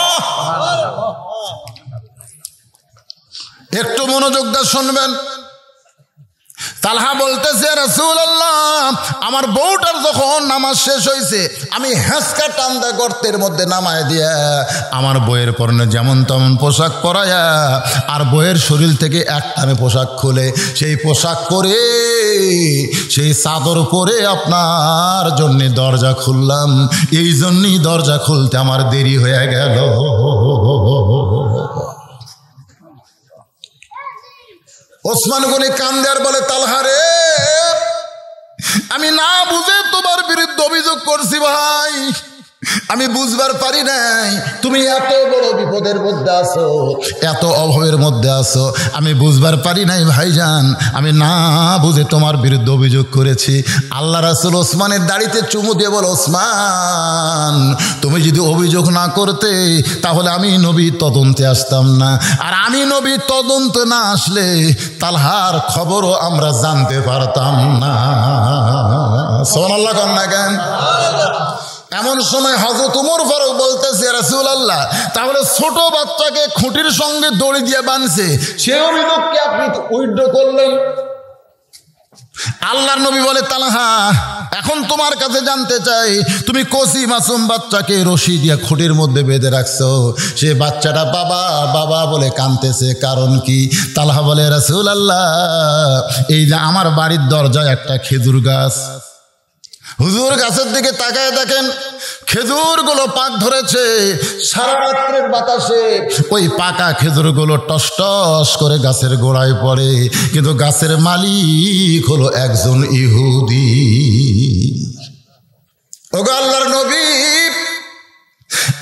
একটু মনোযোগ দিয়ে শুনবেন। তালহা বলতেছে রাসূলুল্লাহ আমার বউটার যখন নামাজ শেষ হয়েছে আমি হেঁচকা টান দিয়ে গর্তের মধ্যে নামায় দিয়া আমার বউয়ের পরনে যেমন তেমন পোশাক পরায়া আর বউয়ের শরীর থেকে একটানে পোশাক খুলে সেই পোশাক পরে সেই চাদর পরে আপনার জন্য দরজা খুললাম, এই জন্যই দরজা খুলতে আমার দেরি হয়ে গেল। ওসমান গনি কান্দে আর বলে তালহা রে আমি না বুঝে তোমার বিরুদ্ধে অভিযোগ করছি ভাই, আমি বুঝবার পারি নাই তুমি এত বড় বিপদের মধ্যে আছো, এত অভাবের মধ্যে আছো। আমি বুঝবার পারি নাই ভাইজান, আমি না বুঝে তোমার বিরুদ্ধে অভিযোগ করেছি। আল্লাহ রাসূল ওসমানের দাড়িতে চুমু দিয়ে বলো, ওসমান তুমি যদি অভিযোগ না করতে তাহলে আমি নবী তদন্তে আসতাম না, আর আমি নবী তদন্ত না আসলে তালহার খবরও আমরা জানতে পারতাম না। সুবহানাল্লাহ কন্যা কেন? এমন সময় হযরত ওমর ফারুক বলতেছে, ইয়া রাসূলুল্লাহ তাহলে ছোট বাচ্চাকে খুঁটির সঙ্গে দড়ি দিয়ে বাঁধছে, সে অভিযোগকে আপনি উইথড্র করলেন। আল্লাহর নবী বলে, তালহা এখন তোমার কাছে জানতে চাই, তুমি কচি মাসুম বাচ্চাকে রশি দিয়ে খুঁটির মধ্যে বেঁধে রাখছো, সে বাচ্চাটা বাবা বাবা বলে কাঁদতেছে, কারণ কি? তালহা বলে, রাসূলুল্লাহ এই যে আমার বাড়ির দরজায় একটা খেজুর গাছ, হুজুর গাছের দিকে তাকায় দেখেন খেজুরগুলো পাক ধরেছে, সারা রাত্রের বাতাসে ওই পাকা খেজুরগুলো টস টস করে গাছের গোড়ায় পড়ে, কিন্তু গাছের মালিক হলো একজন ইহুদি। ওগো আল্লাহর নবী,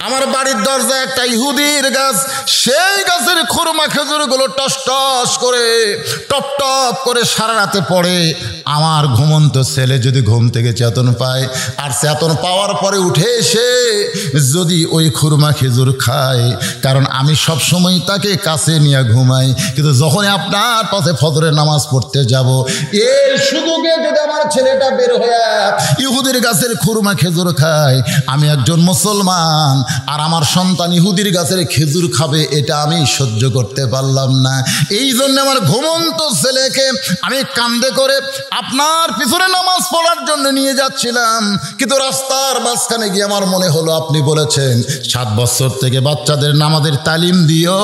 আমার বাড়ির দরজায় একটা ইহুদির গাছ, সেই গাছের খুরমা খেজুরগুলো টস টস করে টপ টপ করে সারা রাতে পড়ে। আমার ঘুমন্ত ছেলে যদি ঘুম থেকে চেতন পায়, আর চেতন পাওয়ার পরে উঠে এসে যদি ওই খুরমা খেজুর খায়, কারণ আমি সব সময় তাকে কাছে নিয়ে ঘুমাই, কিন্তু যখনই আপনার পাশে ফজরের নামাজ পড়তে যাব, এই সুযোগে যদি আমার ছেলেটা বের হয়ে ইহুদির গাছের খুরমা খেজুর খায়, আমি একজন মুসলমান আর আমার সন্তান ইহুদির গাছের খেজুর খাবে, এটা আমি সহ্য করতে পারলাম না। এই জন্য আমার ঘুমন্ত ছেলেকে আমি কান্দে করে আপনার পিছনে নামাজ পড়ার জন্য নিয়ে যাচ্ছিলাম, কিন্তু রাস্তার মাঝখানে গিয়ে আমার মনে হলো আপনি বলেছেন 7 বছর থেকে বাচ্চাদের নামাজের তালিম দিও,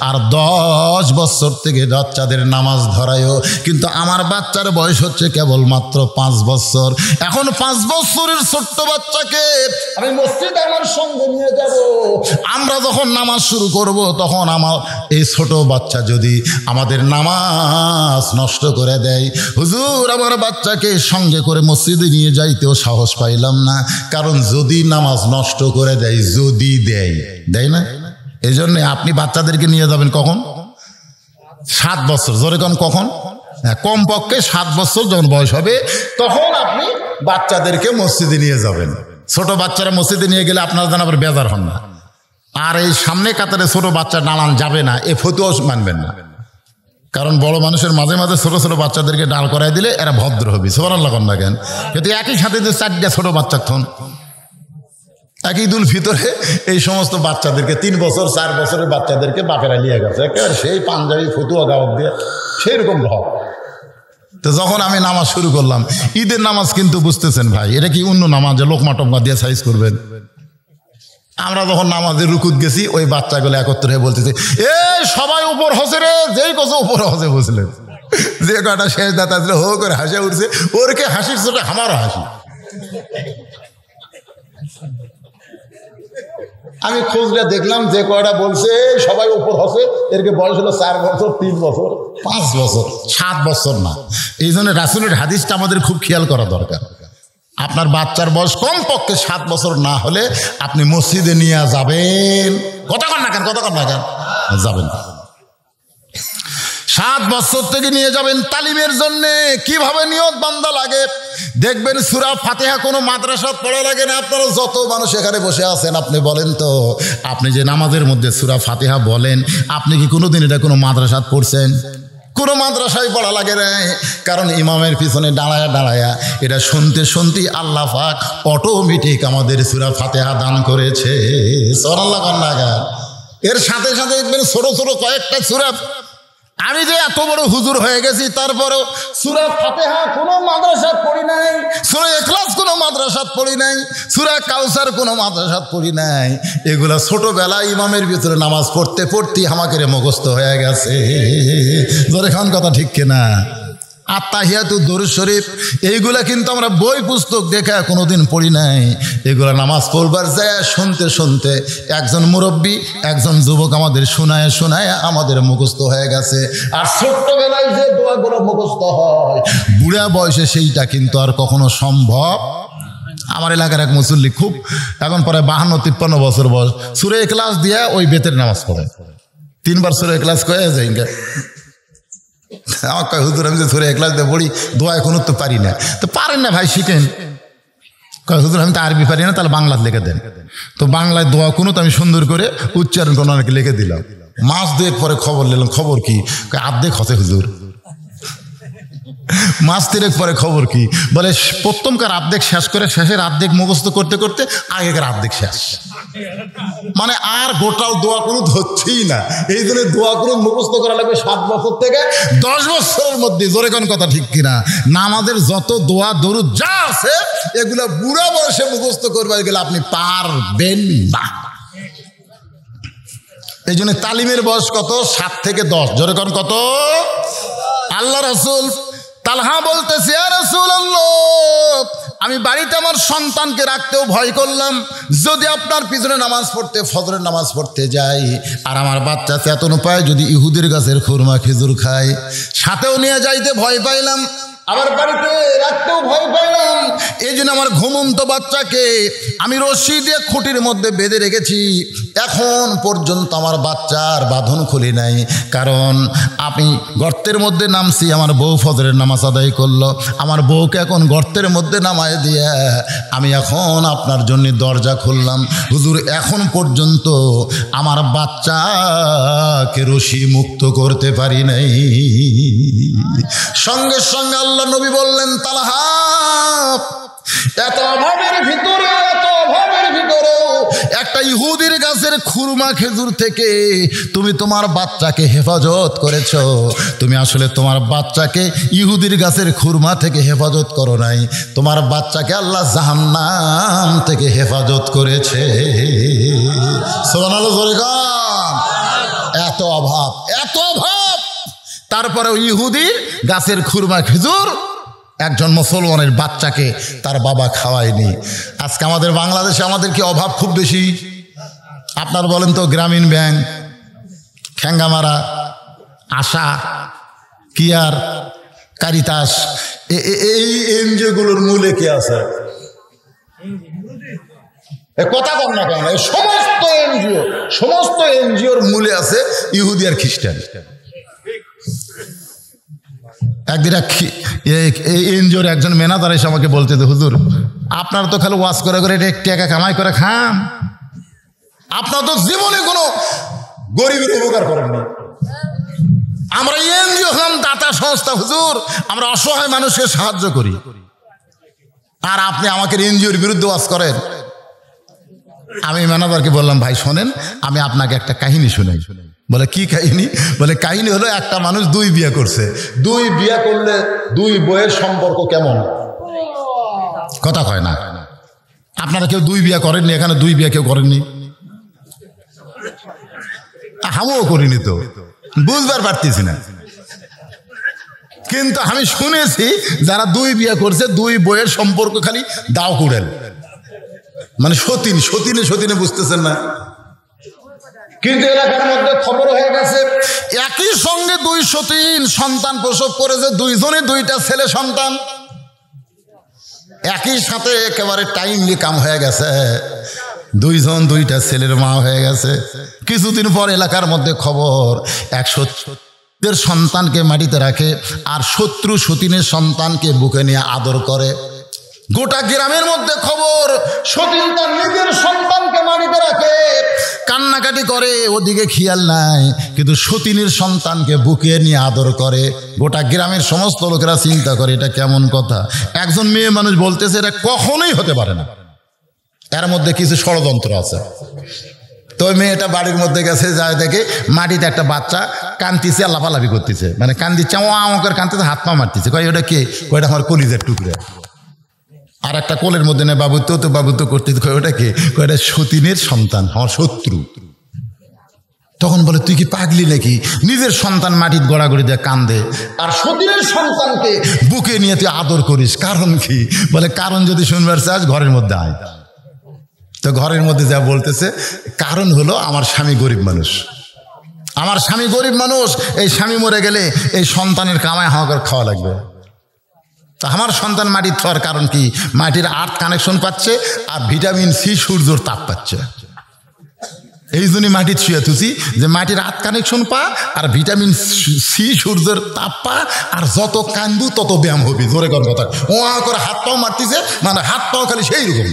আর 10 বছর থেকে বাচ্চাদের নামাজ ধরায়ও, কিন্তু আমার বাচ্চার বয়স হচ্ছে কেবলমাত্র 5 বছর। এখন 5 বছরের ছোট্ট বাচ্চাকে আমি মসজিদে আমার সঙ্গে নিয়ে যাব, আমরা যখন নামাজ শুরু করব তখন আমার এই ছোট বাচ্চা যদি আমাদের নামাজ নষ্ট করে দেয়, হুজুর আমার বাচ্চাকে সঙ্গে করে মসজিদে নিয়ে যাইতেও সাহস পাইলাম না, কারণ যদি নামাজ নষ্ট করে দেয়, যদি দেয় না, এই জন্য আপনি বাচ্চাদেরকে নিয়ে যাবেন কখন? 7 বছর। জোরে কন কখন? কমপক্ষে 7 বছর যখন বয়স হবে তখন আপনি বাচ্চাদেরকে মসজিদে নিয়ে যাবেন। ছোট বাচ্চারা মসজিদে নিয়ে গেলে আপনারা যেন আবার বেজার হন না। আর এই সামনে কাতারে ছোট বাচ্চা নামান যাবে না, এ ফতুয়াও মানবেন না, কারণ বড় মানুষের মাঝে মাঝে ছোট ছোট বাচ্চাদেরকে ডাল করাই দিলে এরা ভদ্র হবে। সুবহানাল্লাহ কন না কেন? কিন্তু একই সাথে যে 4টা ছোট বাচ্চা থন, একই দুল ভিতরে এই সমস্ত বাচ্চাদেরকে 3 বছর 4 বছরের বাচ্চাদেরকে বাপেরা নিয়ে গেছে, একেবারে সেই পাঞ্জাবি ফতুয়া গাওয়ার দিয়ে সেই রকম ভাব। তো যখন আমি নামাজ শুরু করলাম, ঈদের নামাজ কিন্তু বুঝতেছেন ভাই, এটা কি অন্য নামাজ যে লোকমা টোকমা দিয়ে সাইজ করবেন? আমরা যখন নামাজের রুকুত গেছি, ওই বাচ্চাগুলো একত্র হয়ে বলতেছে, এ সবাই উপর হসে রে, যেই কত উপর হসে বুঝলেন, যে কটা শেষ দাতা ছিল হো করে হাসে উঠছে, ওরকে হাসির চোটে আমারও হাসি। আমি খোঁজটা দেখলাম, যে কয়টা বলছে সবাই উপর হসে, এরকে বয়স হলো 4 বছর, 3 বছর, 5 বছর, 7 বছর না। এই জন্য রাসূলের হাদিসটা আমাদের খুব খেয়াল করা দরকার। আপনার বাচ্চার বয়স কমপক্ষে 7 বছর না হলে আপনি মসজিদে নিয়ে যাবেন। কতক্ষণ না কেন যাবেন। 7 বছর থেকে নিয়ে যাবেন তালিমের জন্য। কিভাবে নিয়ত বান্দা লাগে দেখবেন, সূরা ফাতিহা কোনো মাদ্রাসা পড়া লাগে না। আপনারা যত মানুষ এখানে বসে আছেন, আপনি বলেন তো, আপনি যে নামাজের মধ্যে সূরা ফাতিহা বলেন, আপনি কি কোনোদিন এটা কোনো মাদ্রাসাত পড়ছেন? কোনো মাদ্রাসায় পড়া লাগে না, কারণ ইমামের পিছনে দাঁড়ায়া এটা শুনতে শুনতেই আল্লাহ পাক অটোমেটিক আমাদের সূরা ফাতিহা দান করেছে। সুবহানাল্লাহ কন্যা। এর সাথে সাথে দেখবেন ছোট ছোট কয়েকটা সূরা, আমি যে এত বড় হুজুর হয়ে গেছি তারপরেও সূরা ফাতিহা কোনো মাদ্রাসাত পড়ি নাই, সূরা ইখলাস কোনো মাদ্রাসাত পড়ি নাই, সূরা কাউসার কোনো মাদ্রাসাত পড়ি নাই। এগুলা ছোটবেলায় ইমামের ভিতরে নামাজ পড়তে পড়তে আমাকে মুখস্থ হয়ে গেছে। জোরে খান কথা ঠিক কিনা? আত্তাহিয়াতু দরুদ শরীফ এইগুলা কিন্তু আমরা বই পুস্তক দেখে কোনোদিন পড়ি নাই। এগুলা নামাজ পড়বার যায় শুনতে শুনতে একজন মুরব্বী একজন যুবক আমাদের শোনায় আমাদের মুখস্থ হয়ে গেছে। আর ছোট্টবেলায় যে দোয়াগুলো মুখস্থ হয়, বুড়া বয়সে সেইটা কিন্তু আর কখনো সম্ভব আমার এলাকার এক মুসল্লি খুব এখন পরে 52-53 বছর বয়স, সূরা ইখলাস দিয়ে ওই বেতের নামাজ পড়ে, 3 বার সূরা ইখলাস কয়ে যায়। আমার কয় হুজুর আমি যে সূরা ইখলাস দিয়ে পড়ি দোয়া এখনো তো পারি না। তো পারেন না ভাই, শিখেন। কয় হুজুর আমি তো আরবি পারি না, তাহলে বাংলা লিখে দেন। তো বাংলায় দোয়া কোনো তো আমি সুন্দর করে উচ্চারণ করে অনেকে লিখে দিলাম। মাস 2 পরে খবর নিলাম, খবর কি? আর্ধেক হসে হুজুর। মাস 3 পরে খবর কি? বলে প্রথমকার আর্ধেক শেষ করে শেষের আর্ধেক মুখস্থ করতে করতে আগেকার আর্ধেক শেষ, মানে আর গোটাও দোয়া কোনো ধরছেই না। এই জন্য দোয়া কোনো মুখস্থ করা লাগবে 7 বছর থেকে 10 বছরের মধ্যে। জোরে কোন কথা ঠিক কিনা? নামাজের যত দোয়া দরুদ যা আছে এগুলা বুড়া বয়সে মুখস্থ করবে গেলে আপনি পারবেন না। এই জন্য তালিমের বয়স কত? 7 থেকে 10। জোরে কোন কত? আল্লাহ রাসূল তালহা বলতেছে, ইয়া রাসূলুল্লাহ, আমি বাড়িতে আমার সন্তানকে রাখতেও ভয় করলাম, যদি আপনার পিছনে নামাজ পড়তে ফজরের নামাজ পড়তে যাই আর আমার বাচ্চা চেতন পায় যদি ইহুদির গাছের খুরমা খেজুর খায়, সাথেও নিয়ে যাইতে ভয় পাইলাম, আবার বাড়িতে রাখতেও ভয় পাইলাম। এই জন্য আমার ঘুমন্ত বাচ্চাকে আমি রশি দিয়ে খুঁটির মধ্যে বেঁধে রেখেছি। এখন পর্যন্ত আমার বাচ্চার বাঁধন খুলি নাই, কারণ আমি গর্তের মধ্যে নামছি, আমার বউ ফজরের নামাজ আদায় করলো, আমার বউকে এখন গর্তের মধ্যে নামায় দিয়ে আমি এখন আপনার জন্য দরজা খুললাম। হুজুর এখন পর্যন্ত আমার বাচ্চাকে রশি মুক্ত করতে পারি নাই। সঙ্গে সঙ্গে আল্লাহ নবী বললেন, তালহা, এত অভাবের ভিতরে একটা ইহুদির গাছের খুরমা খেজুর থেকে তুমি তোমার বাচ্চাকে হেফাজত করেছো। তুমি আসলে তোমার বাচ্চাকে ইহুদির গাছের খুরমা থেকে হেফাজত করো নাই, তোমার বাচ্চাকে আল্লাহ জাহান্নাম থেকে হেফাজত করেছে। সুবহানাল্লাহ, জোরে গান। এত অভাব, এত অভাব, তারপরে ইহুদির গাছের খুরমা খেজুর একজন মুসলমানের বাচ্চাকে তার বাবা খাওয়ায়নি। আজকে আমাদের বাংলাদেশে আমাদের কি অভাব খুব বেশি? আপনার বলেন তো, গ্রামীণ ব্যাংক, ঠ্যাঙ্গামারা, আশা, কিয়ার, কারিতাস, এই এনজিওগুলোর মূলে কি আছে? কথা কম না কেন? সমস্ত এনজিওর মূলে আছে ইহুদি আর খ্রিস্টান। একদিন এই এনজিওর একজন ম্যানেজার এসে আমাকে বলতে, হুজুর আপনারা তো খালি ওয়াজ করে করে টাকা কামাই করে খান, আপনার তো জীবনে কোনো গরিবের উপকার করেননি। আমরা এনজিও হলাম দাতা সংস্থা হুজুর, আমরা অসহায় মানুষকে সাহায্য করি, আর আপনি আমাকে এনজিওর বিরুদ্ধে ওয়াজ করেন। আমি ম্যানেজারকে বললাম, ভাই শোনেন, আমি আপনাকে একটা কাহিনী শুনাই। বলে কি কাহিনী? বলে কাহিনী হলো একটা মানুষ 2 বিয়ে করছে, 2 বিয়ে করলে 2 বইয়ের সম্পর্ক কেমন? কথা কয় না। আপনারা কেউ 2 বিয়ে করেননি? এখানে 2 বিয়ে কেউ করেননি? আমিও করিনি, তো বুঝবার পারতেছি না। কিন্তু আমি শুনেছি যারা 2 বিয়ে করছে 2 বইয়ের সম্পর্ক খালি দাও কুড়েল, মানে সতীনে বুঝতেছেন না। কিন্তু এলাকার মধ্যে খবর হয়ে গেছে একই সঙ্গে 2 সতীন সন্তান প্রসব করেছে, 2 জনে 2টা ছেলে সন্তান, একই সাথে একেবারে টাইমলি কাম হয়ে গেছে, 2 জন 2টা ছেলের মা হয়ে গেছে। কিছুদিন পর এলাকার মধ্যে খবর, এক সতীনের সন্তানকে মাটিতে রাখে আর শত্রু সতীনের সন্তানকে বুকে নিয়ে আদর করে। গোটা গ্রামের মধ্যে খবর, সতীন তার নিজের সন্তানকে মাটিতে রাখে, কান্নাকাটি করে, ওদিকে খেয়াল নাই, কিন্তু সতীনের সন্তানকে বুকে নিয়ে আদর করে। গোটা গ্রামের সমস্ত লোকেরা চিন্তা করে এটা কেমন কথা। একজন মেয়ে মানুষ বলতেছে এটা কখনোই হতে পারে না, এর মধ্যে কিছু ষড়যন্ত্র আছে। তো ওই মেয়েটা বাড়ির মধ্যে গেছে, যায় দেখে মাটিতে একটা বাচ্চা কান্দিছে, লাফালাফি করতেছে, মানে কান্দিচ্ছে, আমাকে কান্দিতে, হাত পা মারতেছে। কয় ওটা কে? কয়টা আমার কলিজার টুকরা। আর একটা কোলের মধ্যে নেই, বাবুত্ব করতেছে। কয় ওটা কে? কয়টা সতীনের সন্তান, আমার শত্রু। তখন বলে তুই কি পাগলি নাকি? নিজের সন্তান মাটির গড়াগড়ি দিয়ে কান্দে, আর সতীনের সন্তানকে বুকে নিয়ে তুই আদর করিস, কারণ কি? বলে কারণ যদি শুনবার চাস ঘরের মধ্যে আয়। তো ঘরের মধ্যে যা বলতেছে, কারণ হলো আমার স্বামী গরিব মানুষ, আমার স্বামী গরিব মানুষ, এই স্বামী মরে গেলে এই সন্তানের কামাই হাওয়া করে খাওয়া লাগবে। তা আমার সন্তান মাটির খাওয়ার কারণ কি? মাটির আর্থ কানেকশন পাচ্ছে আর ভিটামিন সি সূর্যর তাপ পাচ্ছে। এই জন্যই মাটির ছুঁয়ে তুছি যে মাটির আর্থ কানেকশন পা আর ভিটামিন সি সূর্যের তাপ পা, আর যত কান্দু তত ব্যায়াম হবে। জোরে কোন কথা, ও করে হাত পাও মারতেছে, মানে হাত পাও খালি সেই রকম।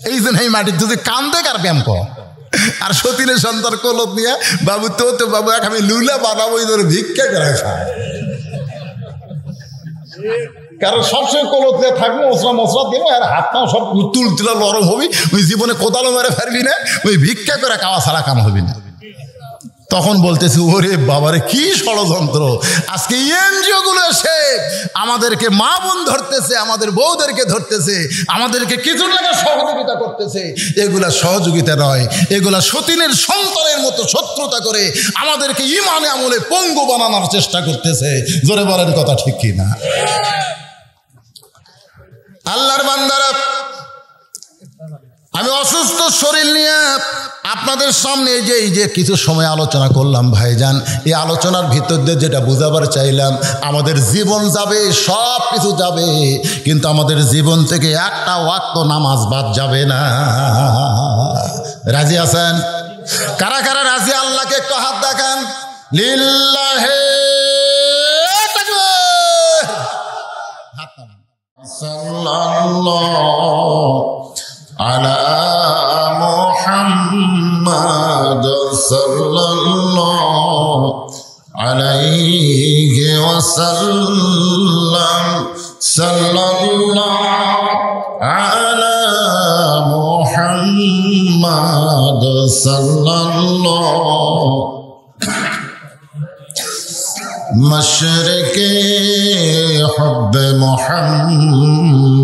এই জন্য এই মাটির তুই কান্দে আর ব্যায়াম কর। আর সতীনের সন্তান কলত নিয়ে বাবু তো বাবু এক আমি লুলা বানাবো, এই ধরে ভিক্ষা করে খায়। কারণ সবসময় কলত নিয়ে থাকবো, মশলা দেবো আর হাত পাও সব তুলা নরম হবি, ওই জীবনে কোদালও মেরে ফেরবি না, ওই ভিক্ষা করে খাওয়া ছাড়া কাম হবি না। তখন বলতেছি ওরে বাবারে কি ষড়যন্ত্র! আজকে এনজিও গুলো এসে আমাদেরকে মা বোন ধরতেছে, আমাদের বউদেরকে ধরতেছে, আমাদেরকে কিছু টাকা সহযোগিতা করতেছে। এগুলা সহযোগিতা নয়, এগুলা সতীনের সন্তানের মতো শত্রুতা করে আমাদেরকে ইমানে আমলে পঙ্গু বানানোর চেষ্টা করতেছে। জোরে বলেন কথা ঠিক কি না? আল্লাহর বান্দারা, আমি অসুস্থ শরীর নিয়ে আপনাদের সামনে এই যে কিছু সময় আলোচনা করলাম ভাইজান, এই আলোচনার ভিতর দিয়ে যেটা বুঝাবার চাইলাম, আমাদের জীবন যাবে, সব কিছু যাবে, কিন্তু আমাদের জীবন থেকে একটা ওয়াক্ত নামাজ বাদ যাবে না। রাজি আছেন? কারা কারা রাজি? আল্লাহকে একটু হাত দেখান। লিল্লাহে তাকবীর। হাত নামান। সাল্লাল্লাহু আলা মুহাম্মাদ সাল্লাল্লাহু আলাইহি ওয়াসাল্লাম। সাল্লাল্লাহু আলা মুহাম্মাদ সাল্লাল্লাহু মশরিকে হুব্বে মুহাম্মদ।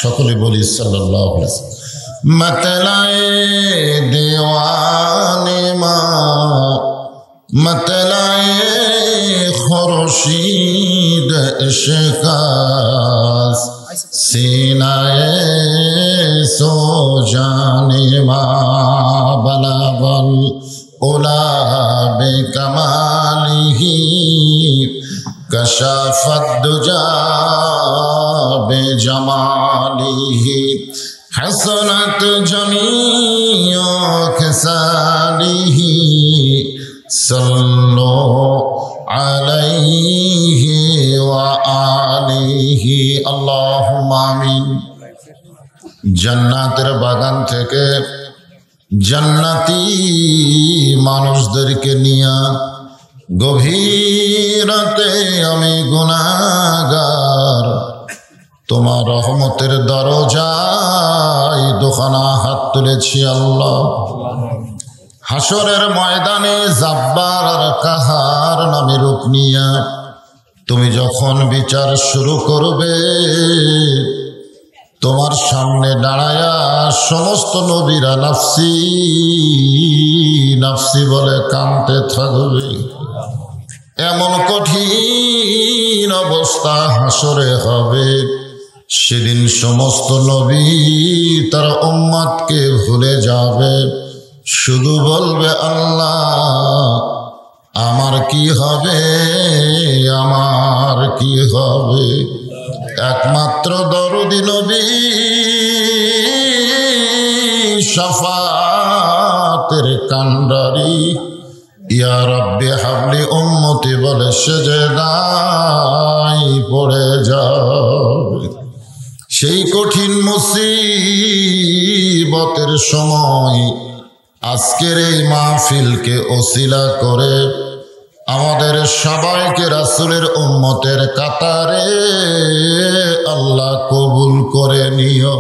সকলে বলি সাল্লাল্লাহু আলাইহি ওয়াসাল্লাম। मतलाए दीवाने माँ, मतलाए खुर्शीद इश्क़ास, सीनाए सो जाने माँ, बलागल उला बेकमालिही, कशाफत दुजा बेजमालिही, हसनत जमीओ खसालिही, सल्लो अलैहि व आलिही, अल्लाहुम्मा आमीन। জান্নাতের বাগান থেকে জান্নাতি মানুষদেরকে নিয়ে গভীর রাতে আমি গুনাহগার তোমার রহমতের দরজায় দুখানা হাত তুলেছি আল্লাহ। হাসরের ময়দানে জাব্বার আর কাহার নামে রূপ নিয়া তুমি যখন বিচার শুরু করবে, তোমার সামনে দাঁড়ায়া সমস্ত নবীরা নাফসি নাফসি বলে কাঁদতে থাকবে। এমন কঠিন অবস্থা হাসরে হবে, সেদিন সমস্ত নবী তার উম্মতকে ভুলে যাবে, শুধু বলবে আল্লাহ আমার কি হবে, আমার কি হবে। একমাত্র দরদি নবী শাফাতের কান্ডারি ইয়া রাব্বি হাবলি উম্মতি বলে সেজদায় পড়ে যাবে। সেই কঠিন মুসিবতের সময় আজকের এই মাহফিলকে ওসিলা করে আমাদের সবাইকে রাসূলের উম্মতের কাতারে আল্লাহ কবুল করে নিও।